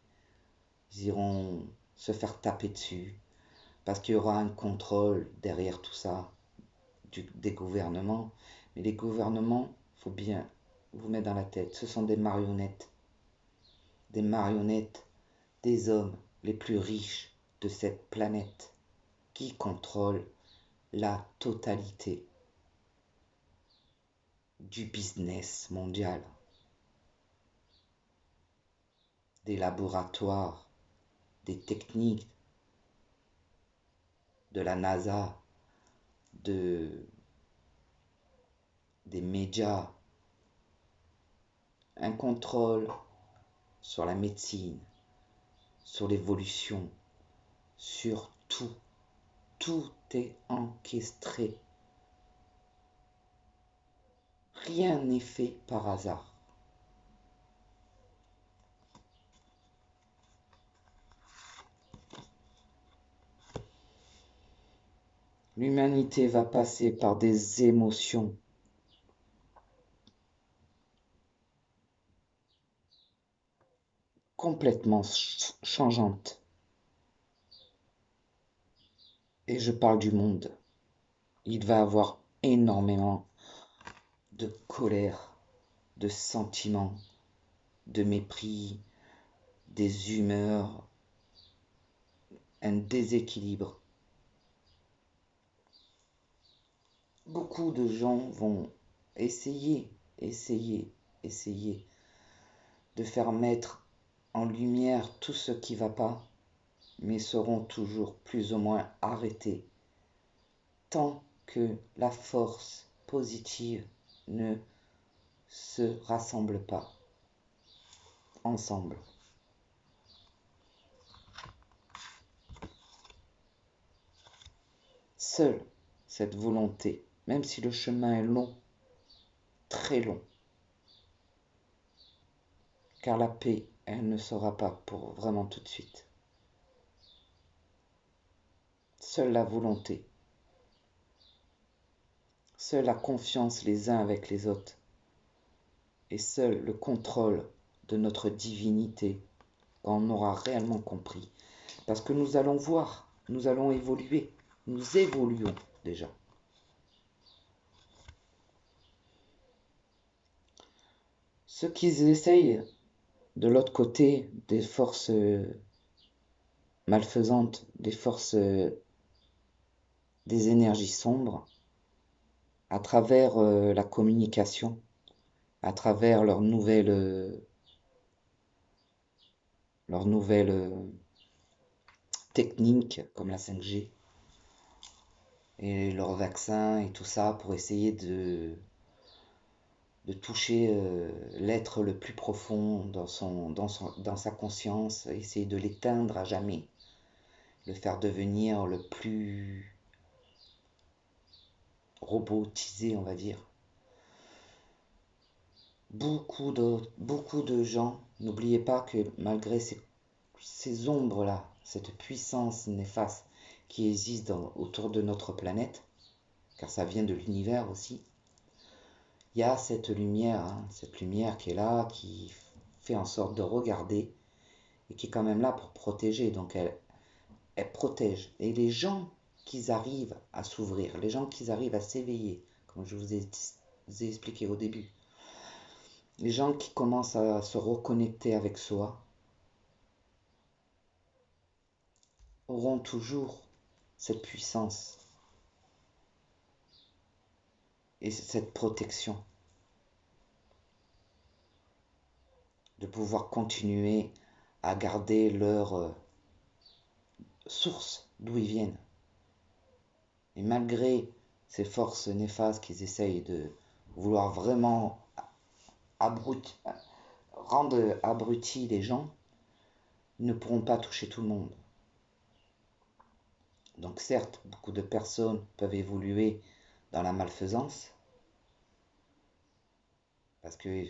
ils iront se faire taper dessus, parce qu'il y aura un contrôle derrière tout ça des gouvernements. Mais les gouvernements, il faut bien vous mettre dans la tête, ce sont des marionnettes des hommes les plus riches de cette planète qui contrôlent la totalité du business mondial, des laboratoires, des techniques, de la NASA, de, des médias, un contrôle sur la médecine, sur l'évolution, sur tout. Tout est encastré. Rien n'est fait par hasard. L'humanité va passer par des émotions complètement changeantes. Et je parle du monde. Il va y avoir énormément de colère, de sentiments, de mépris, des humeurs, un déséquilibre. Beaucoup de gens vont essayer de faire mettre en lumière tout ce qui ne va pas, mais seront toujours plus ou moins arrêtés tant que la force positive ne se rassemble pas ensemble. Seule cette volonté, même si le chemin est long, très long, car la paix, elle ne sera pas pour vraiment tout de suite. Seule la volonté, seule la confiance les uns avec les autres, et seul le contrôle de notre divinité, quand on aura réellement compris. Parce que nous allons voir, nous allons évoluer, nous évoluons déjà. Ceux qui essayent de l'autre côté des forces malfaisantes, des forces des énergies sombres, à travers la communication, à travers leurs nouvelles techniques comme la 5G et leurs vaccins et tout ça pour essayer de toucher l'être le plus profond dans sa conscience, essayer de l'éteindre à jamais, le faire devenir le plus robotisé, on va dire. Beaucoup de gens, n'oubliez pas que malgré ces ombres-là, cette puissance néfaste qui existe autour de notre planète, car ça vient de l'univers aussi, il y a cette lumière qui est là, qui fait en sorte de regarder et qui est quand même là pour protéger. Donc elle protège. Et les gens qui arrivent à s'ouvrir, les gens qui arrivent à s'éveiller, comme je vous ai expliqué au début. Les gens qui commencent à se reconnecter avec soi auront toujours cette puissance et cette protection de pouvoir continuer à garder leur source d'où ils viennent. Et malgré ces forces néfastes qu'ils essayent de vouloir vraiment rendre abrutis les gens, ils ne pourront pas toucher tout le monde. Donc certes, beaucoup de personnes peuvent évoluer dans la malfaisance, parce que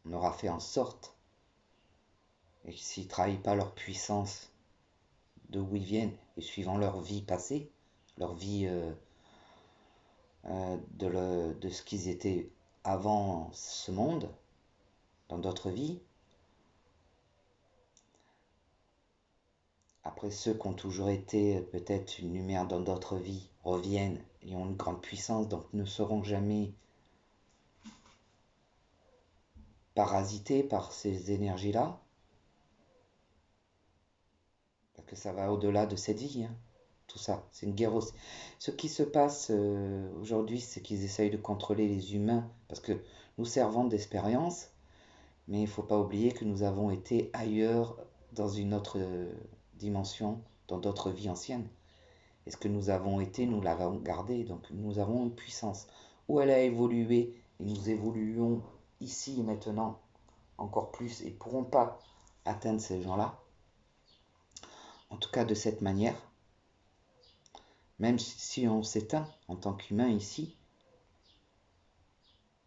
on aura fait en sorte, et s'ils ne trahissent pas leur puissance de où ils viennent, et suivant leur vie passée, leur vie de ce qu'ils étaient avant ce monde, dans d'autres vies. Après, ceux qui ont toujours été peut-être une lumière dans d'autres vies reviennent et ont une grande puissance, donc ne seront jamais parasités par ces énergies-là. Parce que ça va au-delà de cette vie, hein. Tout ça, c'est une guerre aussi. Ce qui se passe aujourd'hui, c'est qu'ils essayent de contrôler les humains, parce que nous servons d'expérience, mais il ne faut pas oublier que nous avons été ailleurs, dans une autre dimension, dans d'autres vies anciennes. Et ce que nous avons été, nous l'avons gardé, donc nous avons une puissance. Où elle a évolué, et nous évoluons ici et maintenant encore plus, et ne pourront pas atteindre ces gens-là, en tout cas de cette manière. Même si on s'éteint en tant qu'humain ici,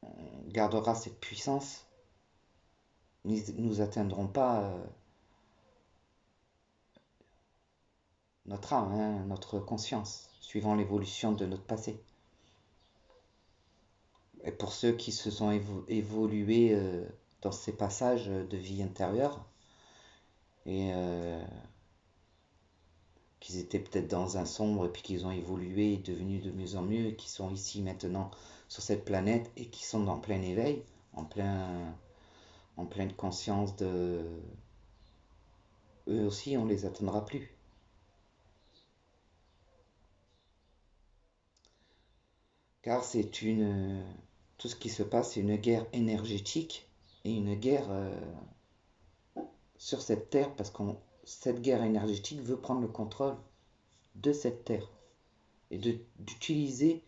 on gardera cette puissance. Nous n'atteindrons pas notre âme, hein, notre conscience, suivant l'évolution de notre passé. Et pour ceux qui se sont évolués dans ces passages de vie intérieure, et qu'ils étaient peut-être dans un sombre, et puis qu'ils ont évolué, devenus de mieux en mieux, et qui sont ici maintenant sur cette planète, et qui sont en plein éveil, en pleine conscience de... Eux aussi, on ne les atteindra plus. Car tout ce qui se passe, c'est une guerre énergétique et une guerre sur cette terre, parce que cette guerre énergétique veut prendre le contrôle de cette terre et d'utiliser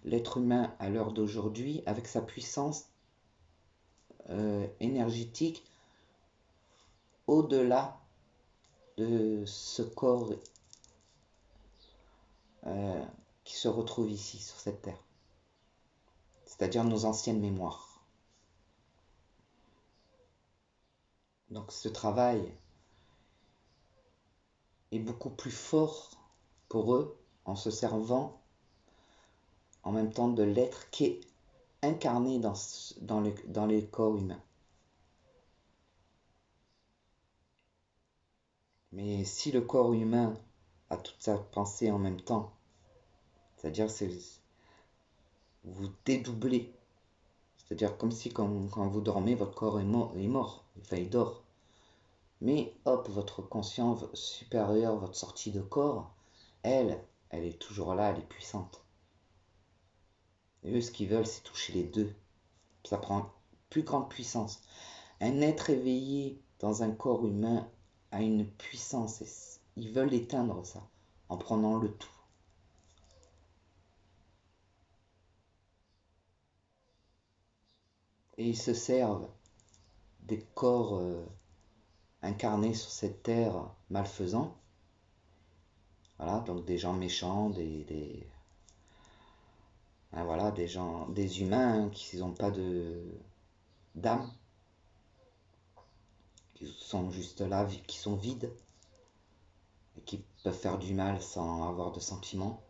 l'être humain à l'heure d'aujourd'hui avec sa puissance énergétique au-delà de ce corps qui se retrouve ici sur cette terre, c'est-à-dire nos anciennes mémoires. Donc ce travail est beaucoup plus fort pour eux en se servant en même temps de l'être qui est incarné dans les corps humains. Mais si le corps humain a toute sa pensée en même temps, c'est-à-dire vous dédoublez, c'est-à-dire comme si quand vous dormez, votre corps est mort, enfin il dort. Mais hop, votre conscience supérieure, votre sortie de corps, elle est toujours là, elle est puissante. Et eux, ce qu'ils veulent, c'est toucher les deux. Ça prend plus grande puissance. Un être éveillé dans un corps humain a une puissance. Ils veulent éteindre ça en prenant le tout. Et ils se servent des corps incarnés sur cette terre malfaisants. Voilà, donc des gens méchants, voilà, des gens, des humains qui n'ont pas d'âme, qui sont juste là, qui sont vides, et qui peuvent faire du mal sans avoir de sentiments.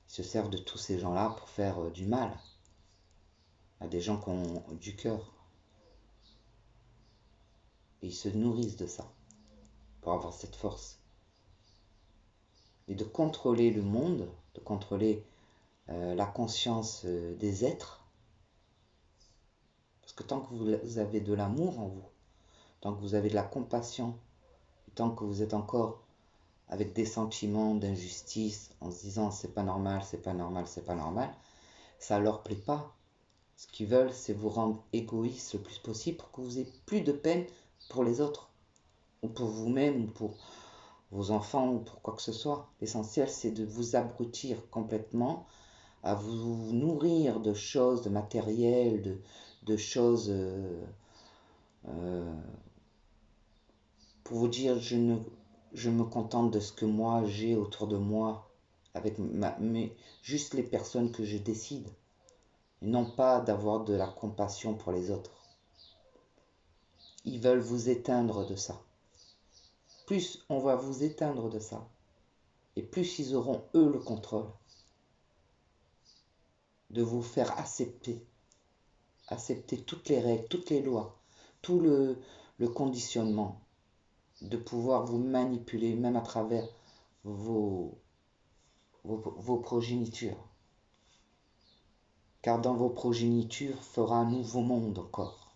Ils se servent de tous ces gens-là pour faire du mal à des gens qui ont du cœur. Et ils se nourrissent de ça pour avoir cette force. et de contrôler le monde, de contrôler la conscience des êtres. Parce que tant que vous avez de l'amour en vous, tant que vous avez de la compassion, tant que vous êtes encore avec des sentiments d'injustice, en se disant c'est pas normal, c'est pas normal, c'est pas normal, ça leur plaît pas. Ce qu'ils veulent, c'est vous rendre égoïste le plus possible pour que vous ayez plus de peine pour les autres, ou pour vous-même, ou pour vos enfants, ou pour quoi que ce soit. L'essentiel, c'est de vous abrutir complètement, à vous nourrir de choses, de matériel, de choses euh, pour vous dire je me contente de ce que moi j'ai autour de moi, avec juste les personnes que je décide, et non pas d'avoir de la compassion pour les autres. Ils veulent vous éteindre de ça. Plus on va vous éteindre de ça, et plus ils auront eux le contrôle de vous faire accepter toutes les règles, toutes les lois, tout le conditionnement, de pouvoir vous manipuler même à travers vos progénitures. Car dans vos progénitures fera un nouveau monde encore.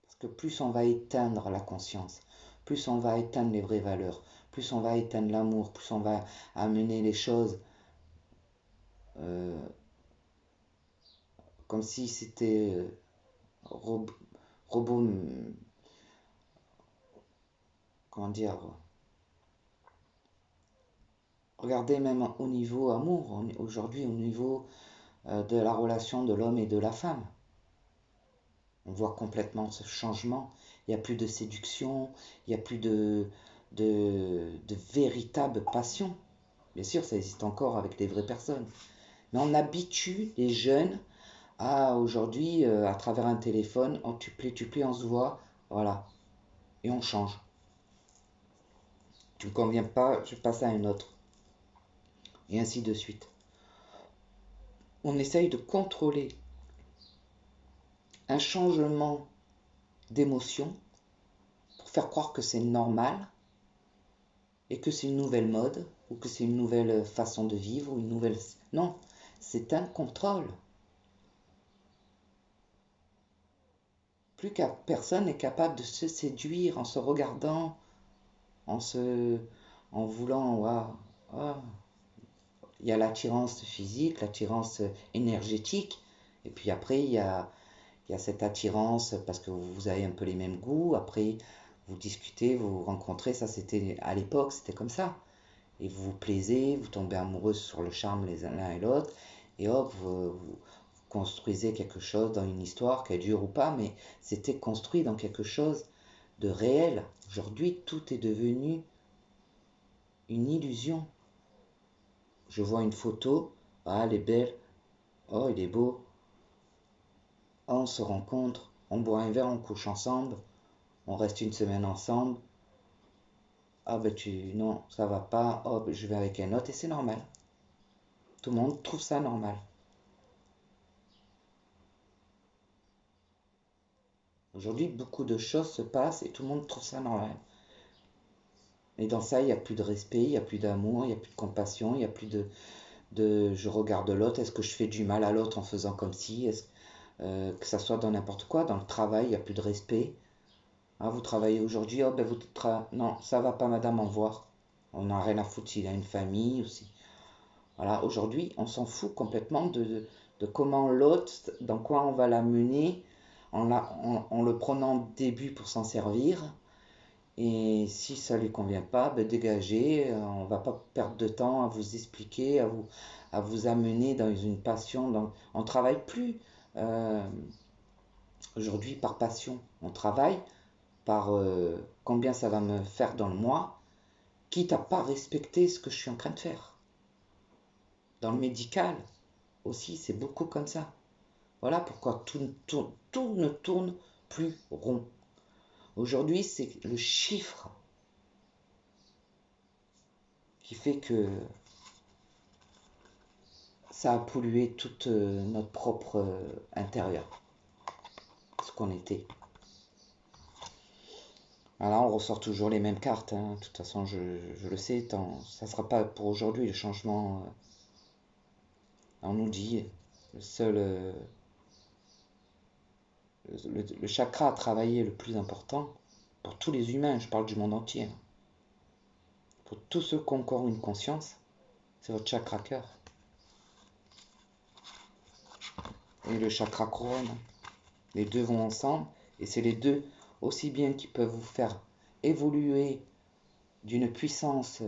Parce que plus on va éteindre la conscience, plus on va éteindre les vraies valeurs, plus on va éteindre l'amour, plus on va amener les choses euh, comme si c'était robot, comment dire, regardez même au niveau amour, aujourd'hui au niveau de la relation de l'homme et de la femme. On voit complètement ce changement. Il n'y a plus de séduction, il n'y a plus de véritable passion. Bien sûr, ça existe encore avec des vraies personnes. Mais on habitue les jeunes à aujourd'hui, à travers un téléphone, oh, tu plais, on se voit, voilà. Et on change. Tu ne me conviens pas, je passe à un autre. Et ainsi de suite. On essaye de contrôler un changement d'émotion pour faire croire que c'est normal et que c'est une nouvelle mode ou que c'est une nouvelle façon de vivre ou une nouvelle... Non, c'est un contrôle. Plus qu'à personne n'est capable de se séduire en se regardant, en se... en voulant... Waouh, il y a l'attirance physique, l'attirance énergétique, et puis après il y a cette attirance parce que vous avez un peu les mêmes goûts, après vous discutez, vous vous rencontrez, ça c'était à l'époque, c'était comme ça. Et vous vous plaisez, vous tombez amoureux sur le charme l'un et l'autre, et hop, vous construisez quelque chose dans une histoire, qu'elle dure ou pas, mais c'était construit dans quelque chose de réel. Aujourd'hui, tout est devenu une illusion. Je vois une photo, ah, elle est belle, oh, il est beau, oh, on se rencontre, on boit un verre, on couche ensemble, on reste une semaine ensemble, ah ben non, ça va pas, oh, ben, je vais avec un autre, et c'est normal. Tout le monde trouve ça normal. Aujourd'hui, beaucoup de choses se passent et tout le monde trouve ça normal. Et dans ça, il n'y a plus de respect, il n'y a plus d'amour, il n'y a plus de compassion, il n'y a plus de je regarde l'autre, est-ce que je fais du mal à l'autre en faisant comme si, que ça soit dans n'importe quoi, dans le travail, il n'y a plus de respect. Ah, vous travaillez aujourd'hui, oh, ben non, ça va pas madame, en voir. On n'a rien à foutre s'il a une famille aussi. Voilà, aujourd'hui, on s'en fout complètement de comment l'autre, dans quoi on va l'amener, en le prenant au début pour s'en servir. Et si ça ne lui convient pas, ben dégagez, on ne va pas perdre de temps à vous expliquer, à vous amener dans une passion. On ne travaille plus euh, aujourd'hui par passion, on travaille par combien ça va me faire dans le mois, quitte à pas respecter ce que je suis en train de faire. Dans le médical aussi, c'est beaucoup comme ça. Voilà pourquoi tout ne tourne plus rond. Aujourd'hui, c'est le chiffre qui fait que ça a pollué tout notre propre intérieur, ce qu'on était. Voilà, on ressort toujours les mêmes cartes, hein. De toute façon, je le sais, ça sera pas pour aujourd'hui le changement. On nous dit, le seul, le chakra à travailler le plus important, pour tous les humains, je parle du monde entier, hein, pour tous ceux qui ont encore une conscience, c'est votre chakra cœur. Et le chakra couronne. Les deux vont ensemble, et c'est les deux aussi bien qui peuvent vous faire évoluer d'une puissance,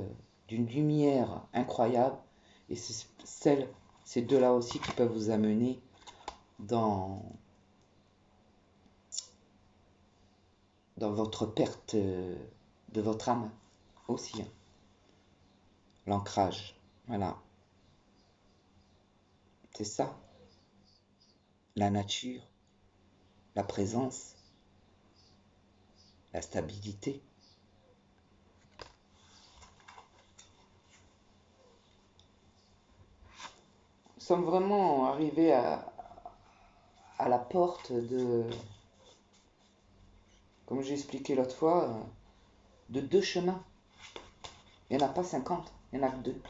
d'une lumière incroyable, et c'est ces deux-là aussi qui peuvent vous amener dans, dans votre perte de votre âme aussi, hein. L'ancrage, voilà, c'est ça, la nature, la présence, la stabilité. Nous sommes vraiment arrivés à la porte de, comme j'ai expliqué l'autre fois, de deux chemins. Il n'y en a pas 50, il n'y en a que deux.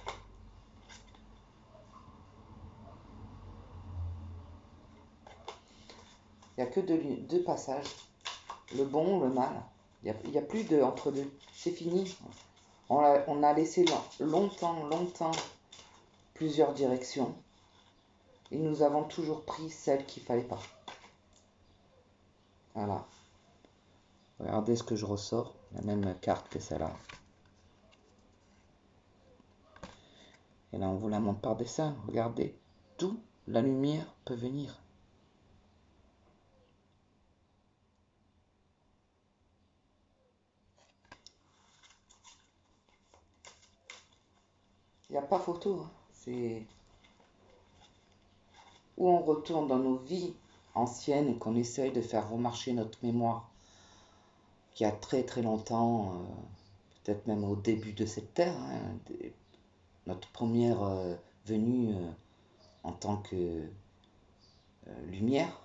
Il n'y a que deux passages, le bon, le mal. Il n'y a plus de entre deux. C'est fini. On a laissé longtemps plusieurs directions. Et nous avons toujours pris celle qu'il ne fallait pas. Voilà. Regardez ce que je ressors. La même carte que celle-là. Et là, on vous la montre par dessin. Regardez. D'où la lumière peut venir. Il n'y a pas photo, hein. C'est où on retourne dans nos vies anciennes et qu'on essaye de faire remarcher notre mémoire qui a très longtemps, peut-être même au début de cette terre, hein, notre première venue en tant que lumière,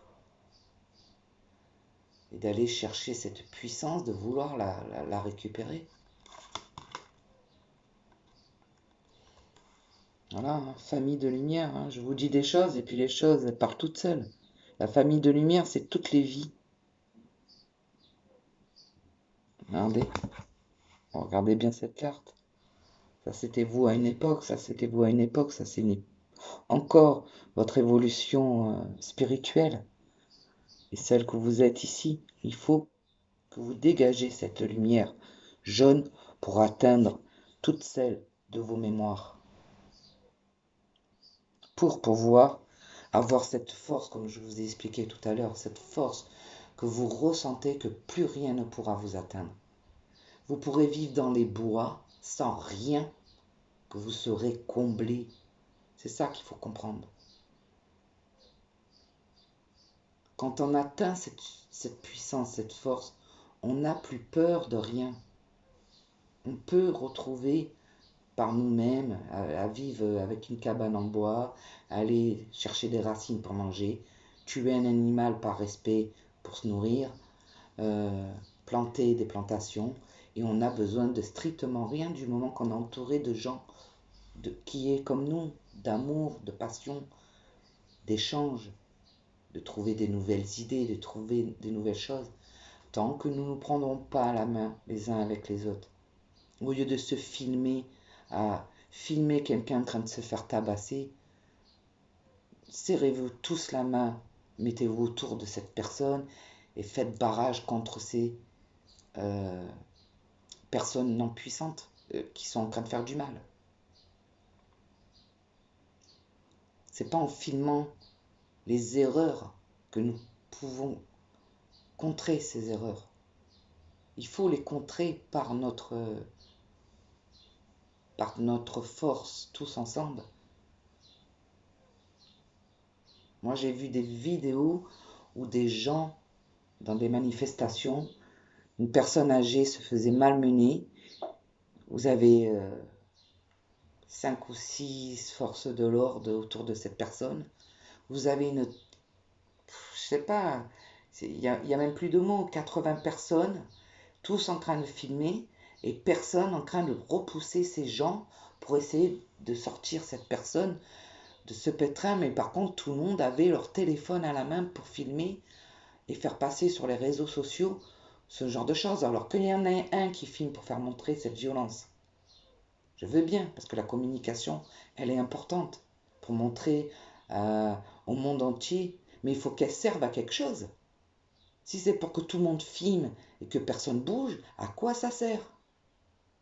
et d'aller chercher cette puissance, de vouloir la récupérer. Voilà, hein, famille de lumière, hein, je vous dis des choses et puis les choses elles partent toutes seules. La famille de lumière, c'est toutes les vies. Regardez, regardez bien cette carte. Ça c'était vous à une époque, ça c'était vous à une époque, ça c'est encore votre évolution spirituelle et celle que vous êtes ici. Il faut que vous dégagez cette lumière jaune pour atteindre toutes celles de vos mémoires. Pour pouvoir avoir cette force, comme je vous ai expliqué tout à l'heure, cette force que vous ressentez que plus rien ne pourra vous atteindre. Vous pourrez vivre dans les bois sans rien, que vous serez comblé. C'est ça qu'il faut comprendre. Quand on atteint cette puissance, cette force, on n'a plus peur de rien. On peut retrouver par nous-mêmes, à vivre avec une cabane en bois, aller chercher des racines pour manger, tuer un animal par respect pour se nourrir, planter des plantations, et on n'a besoin de strictement rien du moment qu'on est entouré de gens qui est comme nous, d'amour, de passion, d'échange, de trouver des nouvelles idées, de trouver des nouvelles choses, tant que nous ne nous prendrons pas la main les uns avec les autres. Au lieu de se filmer, à filmer quelqu'un en train de se faire tabasser, serrez-vous tous la main, mettez-vous autour de cette personne et faites barrage contre ces personnes non puissantes qui sont en train de faire du mal. C'est pas en filmant les erreurs que nous pouvons contrer ces erreurs. Il faut les contrer par notre force, tous ensemble. Moi, j'ai vu des vidéos où des gens, dans des manifestations, une personne âgée se faisait malmener. Vous avez 5 ou 6 forces de l'ordre autour de cette personne. Vous avez je sais pas, il y a même plus de mots, 80 personnes tous en train de filmer et personne en train de repousser ces gens pour essayer de sortir cette personne de ce pétrin. Mais par contre, tout le monde avait leur téléphone à la main pour filmer et faire passer sur les réseaux sociaux ce genre de choses. Alors qu'il y en ait un qui filme pour faire montrer cette violence, je veux bien, parce que la communication, elle est importante pour montrer au monde entier, mais il faut qu'elle serve à quelque chose. Si c'est pour que tout le monde filme et que personne bouge, à quoi ça sert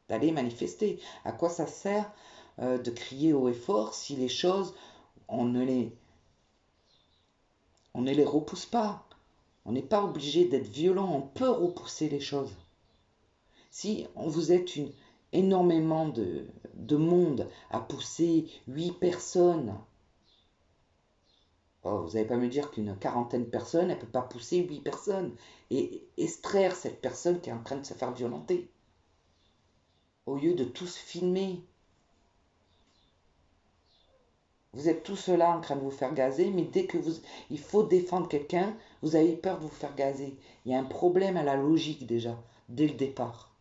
d'aller manifester? À quoi ça sert de crier haut et fort si les choses, on ne les repousse pas? On n'est pas obligé d'être violent, on peut repousser les choses. Si vous êtes énormément de monde à pousser 8 personnes, oh, vous n'allez pas me dire qu'une quarantaine de personnes, elle ne peut pas pousser 8 personnes et extraire cette personne qui est en train de se faire violenter. Au lieu de tous filmer. Vous êtes tous là en train de vous faire gazer, mais dès que il faut défendre quelqu'un, vous avez peur de vous faire gazer. Il y a un problème à la logique déjà, dès le départ.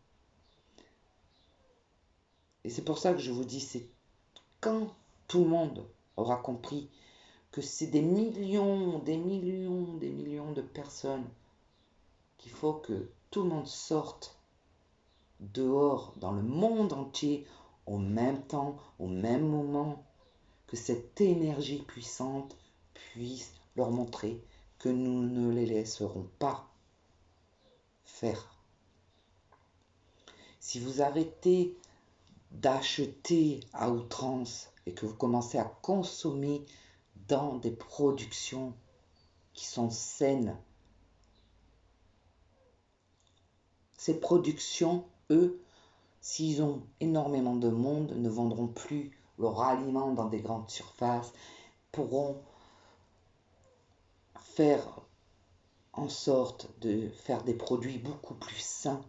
Et c'est pour ça que je vous dis, c'est quand tout le monde aura compris que c'est des millions, des millions, des millions de personnes qu'il faut que tout le monde sorte dehors, dans le monde entier, au même temps, au même moment, que cette énergie puissante puisse leur montrer que nous ne les laisserons pas faire. Si vous arrêtez d'acheter à outrance et que vous commencez à consommer dans des productions qui sont saines, ces productions, eux, s'ils ont énormément de monde, ne vendront plus leurs aliments dans des grandes surfaces, pourront faire en sorte de faire des produits beaucoup plus sains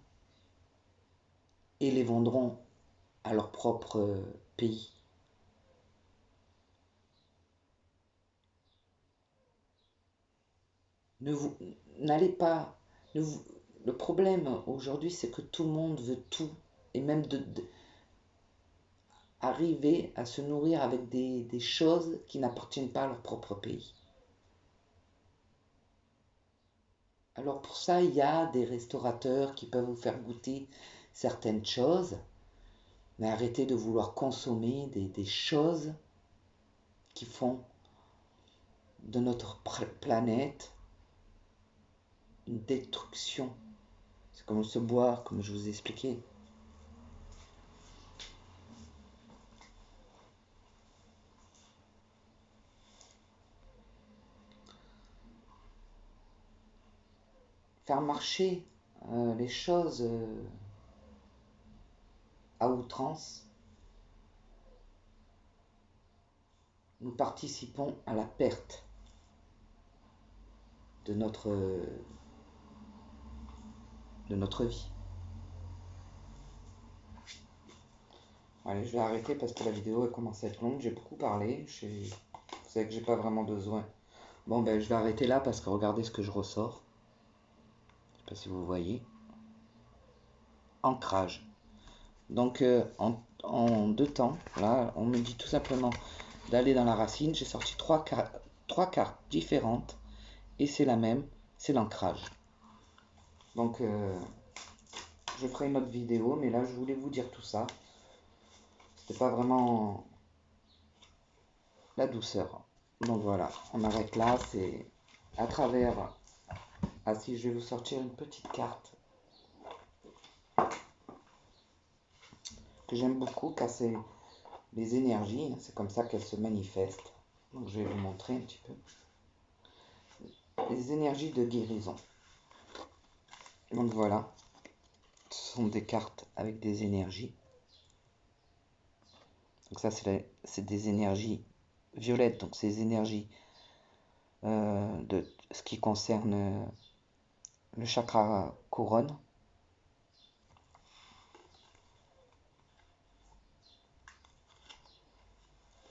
et les vendront à leur propre pays. N'allez pas. Le problème aujourd'hui, c'est que tout le monde veut tout et même arriver à se nourrir avec des choses qui n'appartiennent pas à leur propre pays. Alors pour ça, il y a des restaurateurs qui peuvent vous faire goûter certaines choses, mais arrêtez de vouloir consommer des choses qui font de notre planète une destruction. C'est comme se boire, comme je vous ai expliqué. Faire marcher les choses à outrance, nous participons à la perte de notre vie. Allez, je vais arrêter parce que la vidéo elle commence à être longue. J'ai beaucoup parlé. Vous savez que j'ai pas vraiment besoin. Bon, ben je vais arrêter là parce que regardez ce que je ressors. Je sais pas si vous voyez. Ancrage. Donc en 2 temps, là, on me dit tout simplement d'aller dans la racine. J'ai sorti 3 cartes différentes et c'est la même, c'est l'ancrage. Donc je ferai une autre vidéo, mais là je voulais vous dire tout ça. C'était pas vraiment la douceur. Donc voilà, on arrête là. C'est à travers. Ah si, je vais vous sortir une petite carte que j'aime beaucoup car c'est les énergies, c'est comme ça qu'elles se manifestent. Donc je vais vous montrer un petit peu. Les énergies de guérison. Donc voilà, ce sont des cartes avec des énergies. Donc ça c'est des énergies violettes, donc c'est des énergies de ce qui concerne le chakra couronne.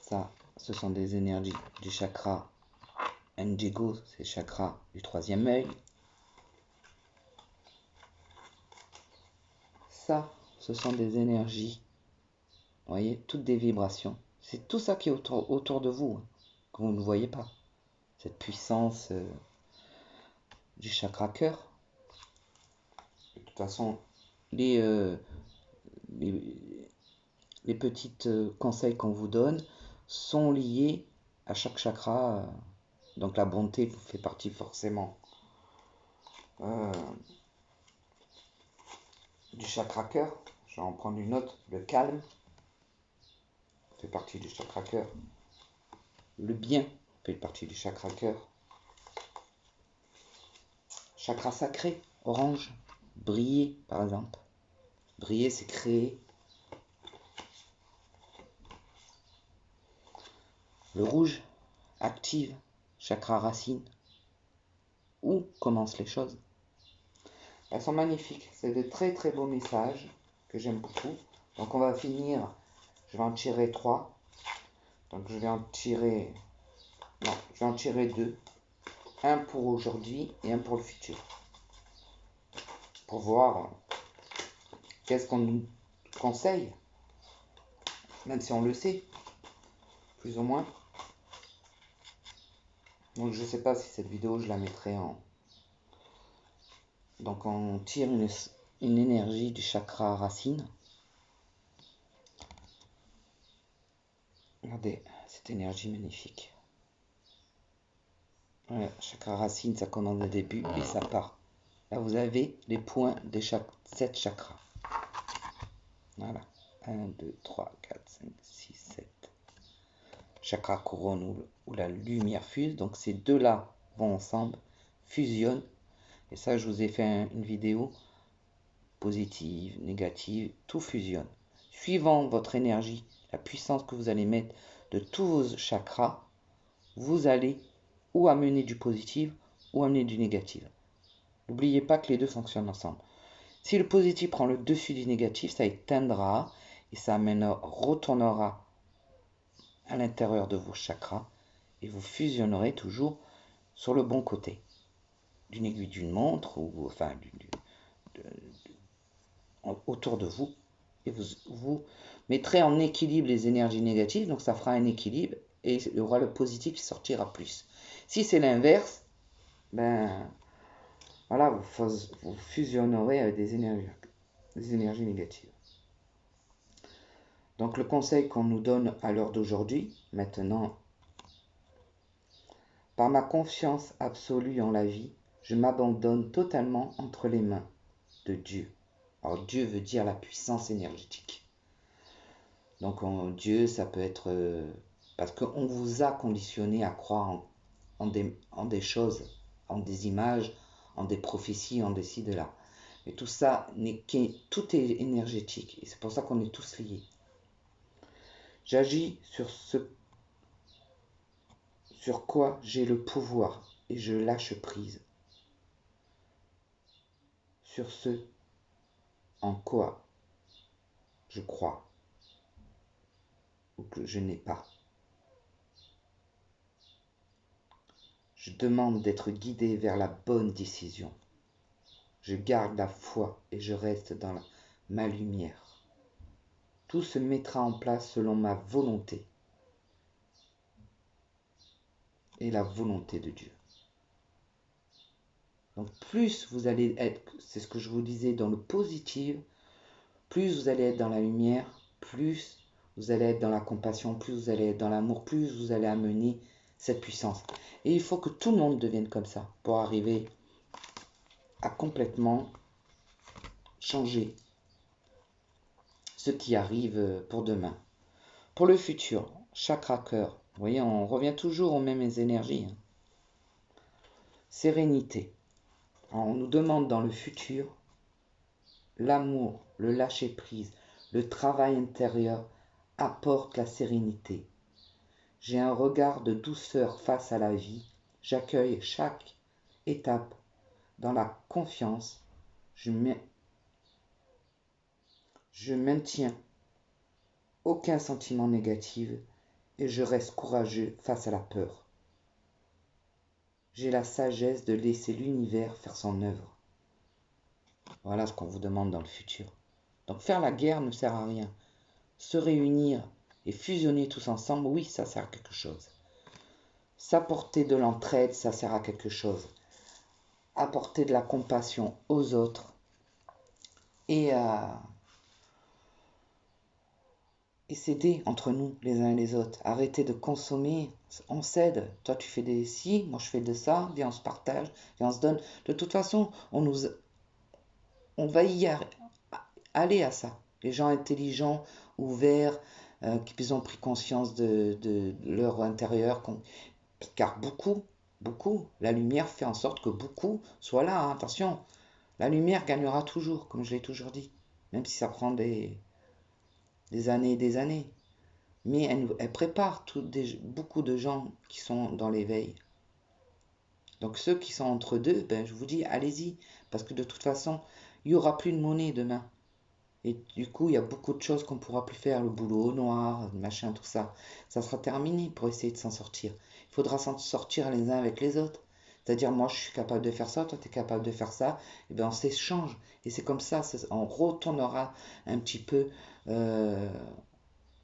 Ça, ce sont des énergies du chakra Indigo, c'est le chakra du 3e œil. ça, ce sont des énergies, vous voyez, toutes des vibrations. C'est tout ça qui est autour de vous, hein, que vous ne voyez pas. Cette puissance du chakra cœur. De toute façon, les, les petits conseils qu'on vous donne sont liés à chaque chakra. Donc la bonté vous fait partie forcément du chakra cœur. Je vais en prendre une autre. Le calme fait partie du chakra cœur. Le bien fait partie du chakra cœur. Chakra sacré, orange. Briller, par exemple. Briller, c'est créer. Le rouge, active. Chakra racine. Où commencent les choses? Elles sont magnifiques. C'est de très très beaux messages que j'aime beaucoup. Donc on va finir. Je vais en tirer 3. Donc je vais en tirer... Non, je vais en tirer 2. Un pour aujourd'hui et un pour le futur. Pour voir qu'est-ce qu'on nous conseille. Même si on le sait. Plus ou moins. Donc je ne sais pas si cette vidéo je la mettrai en... Donc on tire une énergie du chakra racine. Regardez cette énergie magnifique. Voilà, chakra racine, ça commence au début et ça part. Là vous avez les points des 7 chakras. Voilà. 1, 2, 3, 4, 5, 6, 7. Chakra couronne où la lumière fuse. Donc ces deux-là vont ensemble, fusionnent. Et ça, je vous ai fait une vidéo positive, négative, tout fusionne. Suivant votre énergie, la puissance que vous allez mettre de tous vos chakras, vous allez ou amener du positif ou amener du négatif. N'oubliez pas que les deux fonctionnent ensemble. Si le positif prend le dessus du négatif, ça éteindra et ça retournera à l'intérieur de vos chakras et vous fusionnerez toujours sur le bon côté d'une aiguille d'une montre ou enfin autour de vous et vous mettrez en équilibre les énergies négatives, donc ça fera un équilibre et il y aura le positif qui sortira plus. Si c'est l'inverse, ben voilà, vous fusionnerez avec des énergies négatives. Donc le conseil qu'on nous donne à l'heure d'aujourd'hui, maintenant, par ma confiance absolue en la vie, je m'abandonne totalement entre les mains de Dieu. Alors Dieu veut dire la puissance énergétique. Donc Dieu, ça peut être... parce qu'on vous a conditionné à croire en des choses, en des images, en des prophéties, en des ci, de là. Mais tout ça, tout est énergétique. Et c'est pour ça qu'on est tous liés. J'agis sur quoi j'ai le pouvoir et je lâche prise. Sur ce en quoi je crois ou que je n'ai pas. Je demande d'être guidé vers la bonne décision. Je garde la foi et je reste dans ma lumière. Tout se mettra en place selon ma volonté et la volonté de Dieu. Donc plus vous allez être, c'est ce que je vous disais, dans le positif, plus vous allez être dans la lumière, plus vous allez être dans la compassion, plus vous allez être dans l'amour, plus vous allez amener cette puissance. Et il faut que tout le monde devienne comme ça pour arriver à complètement changer ce qui arrive pour demain. Pour le futur, chakra cœur, vous voyez, on revient toujours aux mêmes énergies. Sérénité. Alors, on nous demande dans le futur l'amour, le lâcher-prise, le travail intérieur apporte la sérénité. J'ai un regard de douceur face à la vie. J'accueille chaque étape dans la confiance. Je maintiens aucun sentiment négatif et je reste courageux face à la peur. J'ai la sagesse de laisser l'univers faire son œuvre. Voilà ce qu'on vous demande dans le futur. Donc faire la guerre ne sert à rien. Se réunir et fusionner tous ensemble, oui, ça sert à quelque chose. S'apporter de l'entraide, ça sert à quelque chose. Apporter de la compassion aux autres et et s'aider entre nous les uns et les autres. Arrêter de consommer, on s'aide. Toi tu fais des ci, moi je fais de ça, viens on se partage, viens on se donne. De toute façon, on va aller à ça. Les gens intelligents, ouverts, qui ont pris conscience de leur intérieur, car beaucoup, la lumière fait en sorte que beaucoup soient là, hein. Attention, la lumière gagnera toujours, comme je l'ai toujours dit, même si ça prend des années et des années. Mais elle prépare beaucoup de gens qui sont dans l'éveil. Donc ceux qui sont entre deux, ben, je vous dis, allez-y, parce que de toute façon, il n'y aura plus de monnaie demain. Et du coup, il y a beaucoup de choses qu'on ne pourra plus faire, le boulot au noir, machin, tout ça. Ça sera terminé pour essayer de s'en sortir. Il faudra s'en sortir les uns avec les autres. C'est-à-dire, moi, je suis capable de faire ça, toi, tu es capable de faire ça. Et bien, on s'échange. Et c'est comme ça, on retournera un petit peu euh,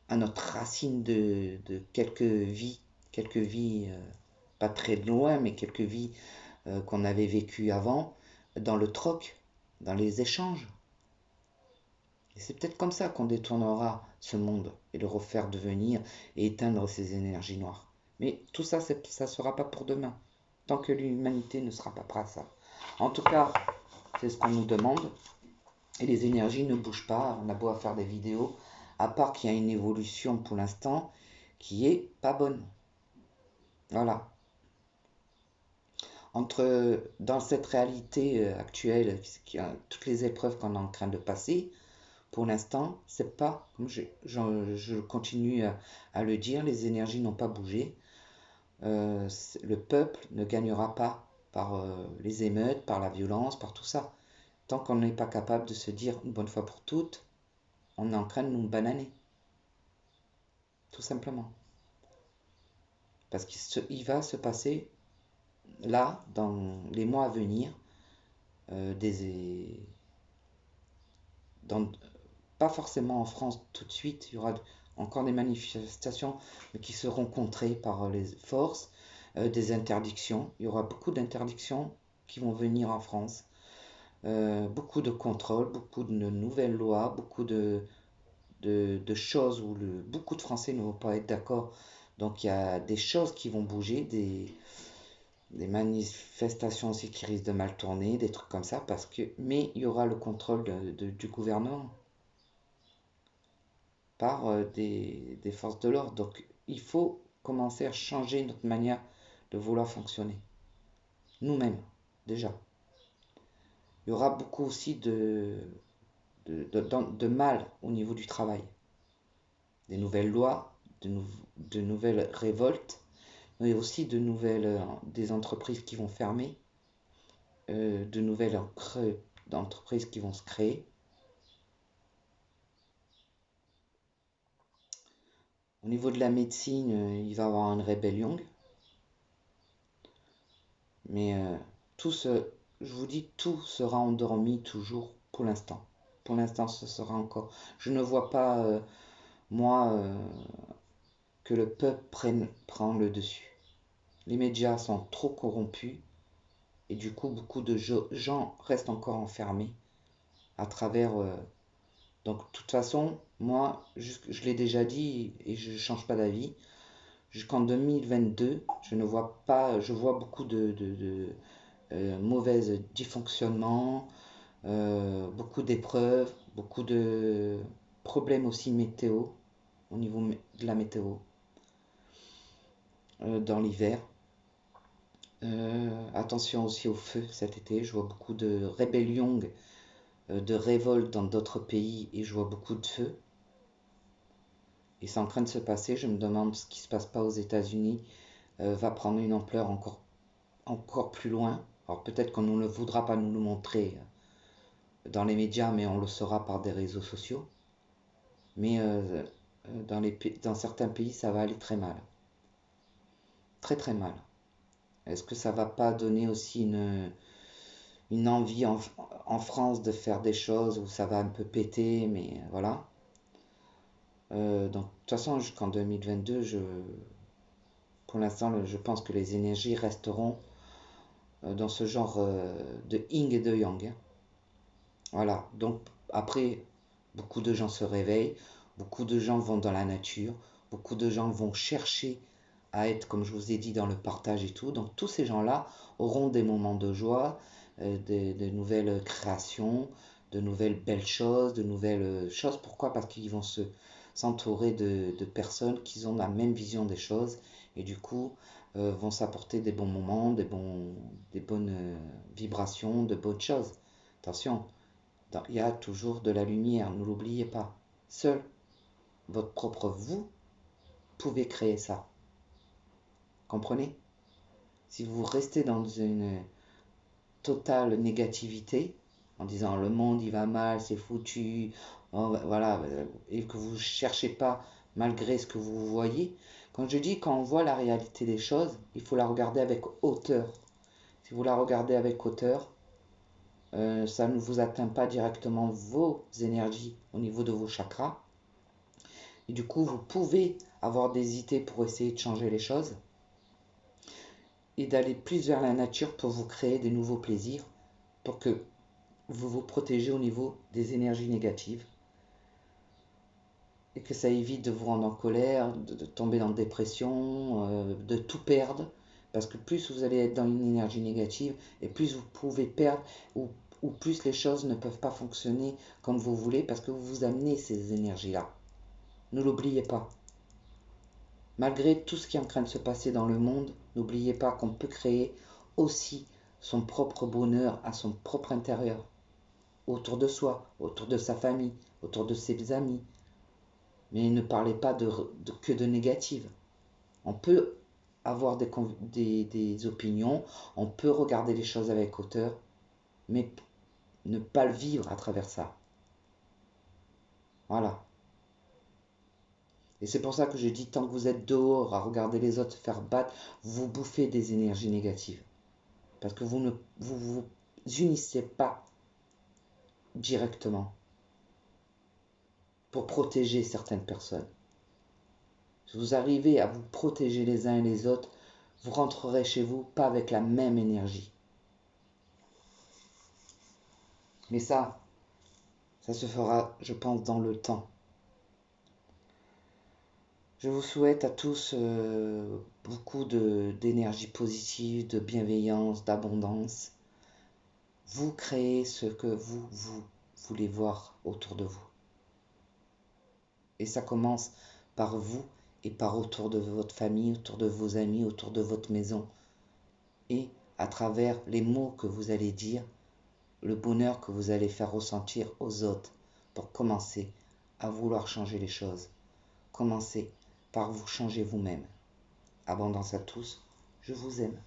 à notre racine de quelques vies, pas très loin, mais quelques vies qu'on avait vécues avant, dans le troc, dans les échanges. Et c'est peut-être comme ça qu'on détournera ce monde et le refaire devenir et éteindre ces énergies noires. Mais tout ça, ça ne sera pas pour demain, tant que l'humanité ne sera pas prête à ça. En tout cas, c'est ce qu'on nous demande. Et les énergies ne bougent pas. On a beau à faire des vidéos, à part qu'il y a une évolution pour l'instant qui est pas bonne. Voilà. Dans cette réalité actuelle, toutes les épreuves qu'on est en train de passer, pour l'instant, c'est pas, comme je continue à le dire, les énergies n'ont pas bougé. Le peuple ne gagnera pas par les émeutes, par la violence, par tout ça. Tant qu'on n'est pas capable de se dire une bonne fois pour toutes, on est en train de nous bananer. Tout simplement. Parce qu'il va se passer, là, dans les mois à venir, des, dans, pas forcément en France tout de suite, il y aura encore des manifestations mais qui seront contrées par les forces, des interdictions. Il y aura beaucoup d'interdictions qui vont venir en France, beaucoup de contrôles, beaucoup de nouvelles lois, beaucoup de choses où beaucoup de Français ne vont pas être d'accord. Donc il y a des choses qui vont bouger, des manifestations aussi qui risquent de mal tourner, des trucs comme ça, mais il y aura le contrôle du gouvernement par des forces de l'ordre. Donc il faut commencer à changer notre manière de vouloir fonctionner. Nous-mêmes, déjà. Il y aura beaucoup aussi de mal au niveau du travail. Des nouvelles lois, de nouvelles révoltes, mais aussi des entreprises qui vont fermer, de nouvelles d'entreprises qui vont se créer. Au niveau de la médecine, il va y avoir une rébellion. Mais je vous dis, tout sera endormi toujours pour l'instant. Pour l'instant, ce sera encore. Je ne vois pas, moi, que le peuple prend le dessus. Les médias sont trop corrompus et du coup, beaucoup de gens restent encore enfermés à travers. Donc, de toute façon, moi, je l'ai déjà dit et je ne change pas d'avis. Jusqu'en 2022, je ne vois pas, je vois beaucoup de mauvais dysfonctionnements, beaucoup d'épreuves, beaucoup de problèmes aussi météo, au niveau de la météo, dans l'hiver. Attention aussi au feu cet été, je vois beaucoup de rébellions, de révoltes dans d'autres pays et je vois beaucoup de feu. Et c'est en train de se passer, je me demande ce qui se passe pas aux États-Unis va prendre une ampleur encore plus loin. Alors peut-être qu'on ne voudra pas nous le montrer dans les médias, mais on le saura par des réseaux sociaux. Mais dans certains pays, ça va aller très mal. Très très mal. Est-ce que ça va pas donner aussi une envie en France de faire des choses où ça va un peu péter, mais voilà. Donc, de toute façon, jusqu'en 2022, pour l'instant, je pense que les énergies resteront dans ce genre de yin et de yang, hein. Voilà. Donc, après, beaucoup de gens se réveillent, beaucoup de gens vont dans la nature, beaucoup de gens vont chercher à être, comme je vous ai dit, dans le partage et tout. Donc, tous ces gens-là auront des moments de joie, de nouvelles créations, de nouvelles belles choses, de nouvelles choses. Pourquoi? Parce qu'ils vont s'entourer de personnes qui ont la même vision des choses et du coup vont s'apporter des bons moments, des bonnes vibrations, de bonnes choses. Attention, il y a toujours de la lumière, ne l'oubliez pas. Seul votre propre vous pouvez créer ça. Comprenez? Si vous restez dans une totale négativité, en disant le monde il va mal, c'est foutu, voilà, et que vous ne cherchez pas malgré ce que vous voyez. Quand je dis quand on voit la réalité des choses, il faut la regarder avec hauteur. Si vous la regardez avec hauteur, ça ne vous atteint pas directement vos énergies au niveau de vos chakras. Et du coup, vous pouvez avoir des idées pour essayer de changer les choses et d'aller plus vers la nature pour vous créer des nouveaux plaisirs, pour que vous vous protégez au niveau des énergies négatives et que ça évite de vous rendre en colère, de tomber dans la dépression, de tout perdre. Parce que plus vous allez être dans une énergie négative et plus vous pouvez perdre ou plus les choses ne peuvent pas fonctionner comme vous voulez parce que vous vous amenez ces énergies-là. Ne l'oubliez pas. Malgré tout ce qui est en train de se passer dans le monde, n'oubliez pas qu'on peut créer aussi son propre bonheur à son propre intérieur, autour de soi, autour de sa famille, autour de ses amis. Mais ne parlez pas que de négative. On peut avoir des opinions, on peut regarder les choses avec hauteur, mais ne pas le vivre à travers ça. Voilà. Et c'est pour ça que je dis, tant que vous êtes dehors à regarder les autres se faire battre, vous bouffez des énergies négatives. Parce que vous ne vous unissez pas directement pour protéger certaines personnes. Si vous arrivez à vous protéger les uns et les autres, vous rentrerez chez vous pas avec la même énergie. Mais ça se fera, je pense, dans le temps. Je vous souhaite à tous beaucoup d'énergie positive, de bienveillance, d'abondance. Vous créez ce que vous voulez voir autour de vous. Et ça commence par vous et par autour de votre famille, autour de vos amis, autour de votre maison. Et à travers les mots que vous allez dire, le bonheur que vous allez faire ressentir aux autres pour commencer à vouloir changer les choses. Commencez par vous changer vous-même. Abondance à tous, je vous aime.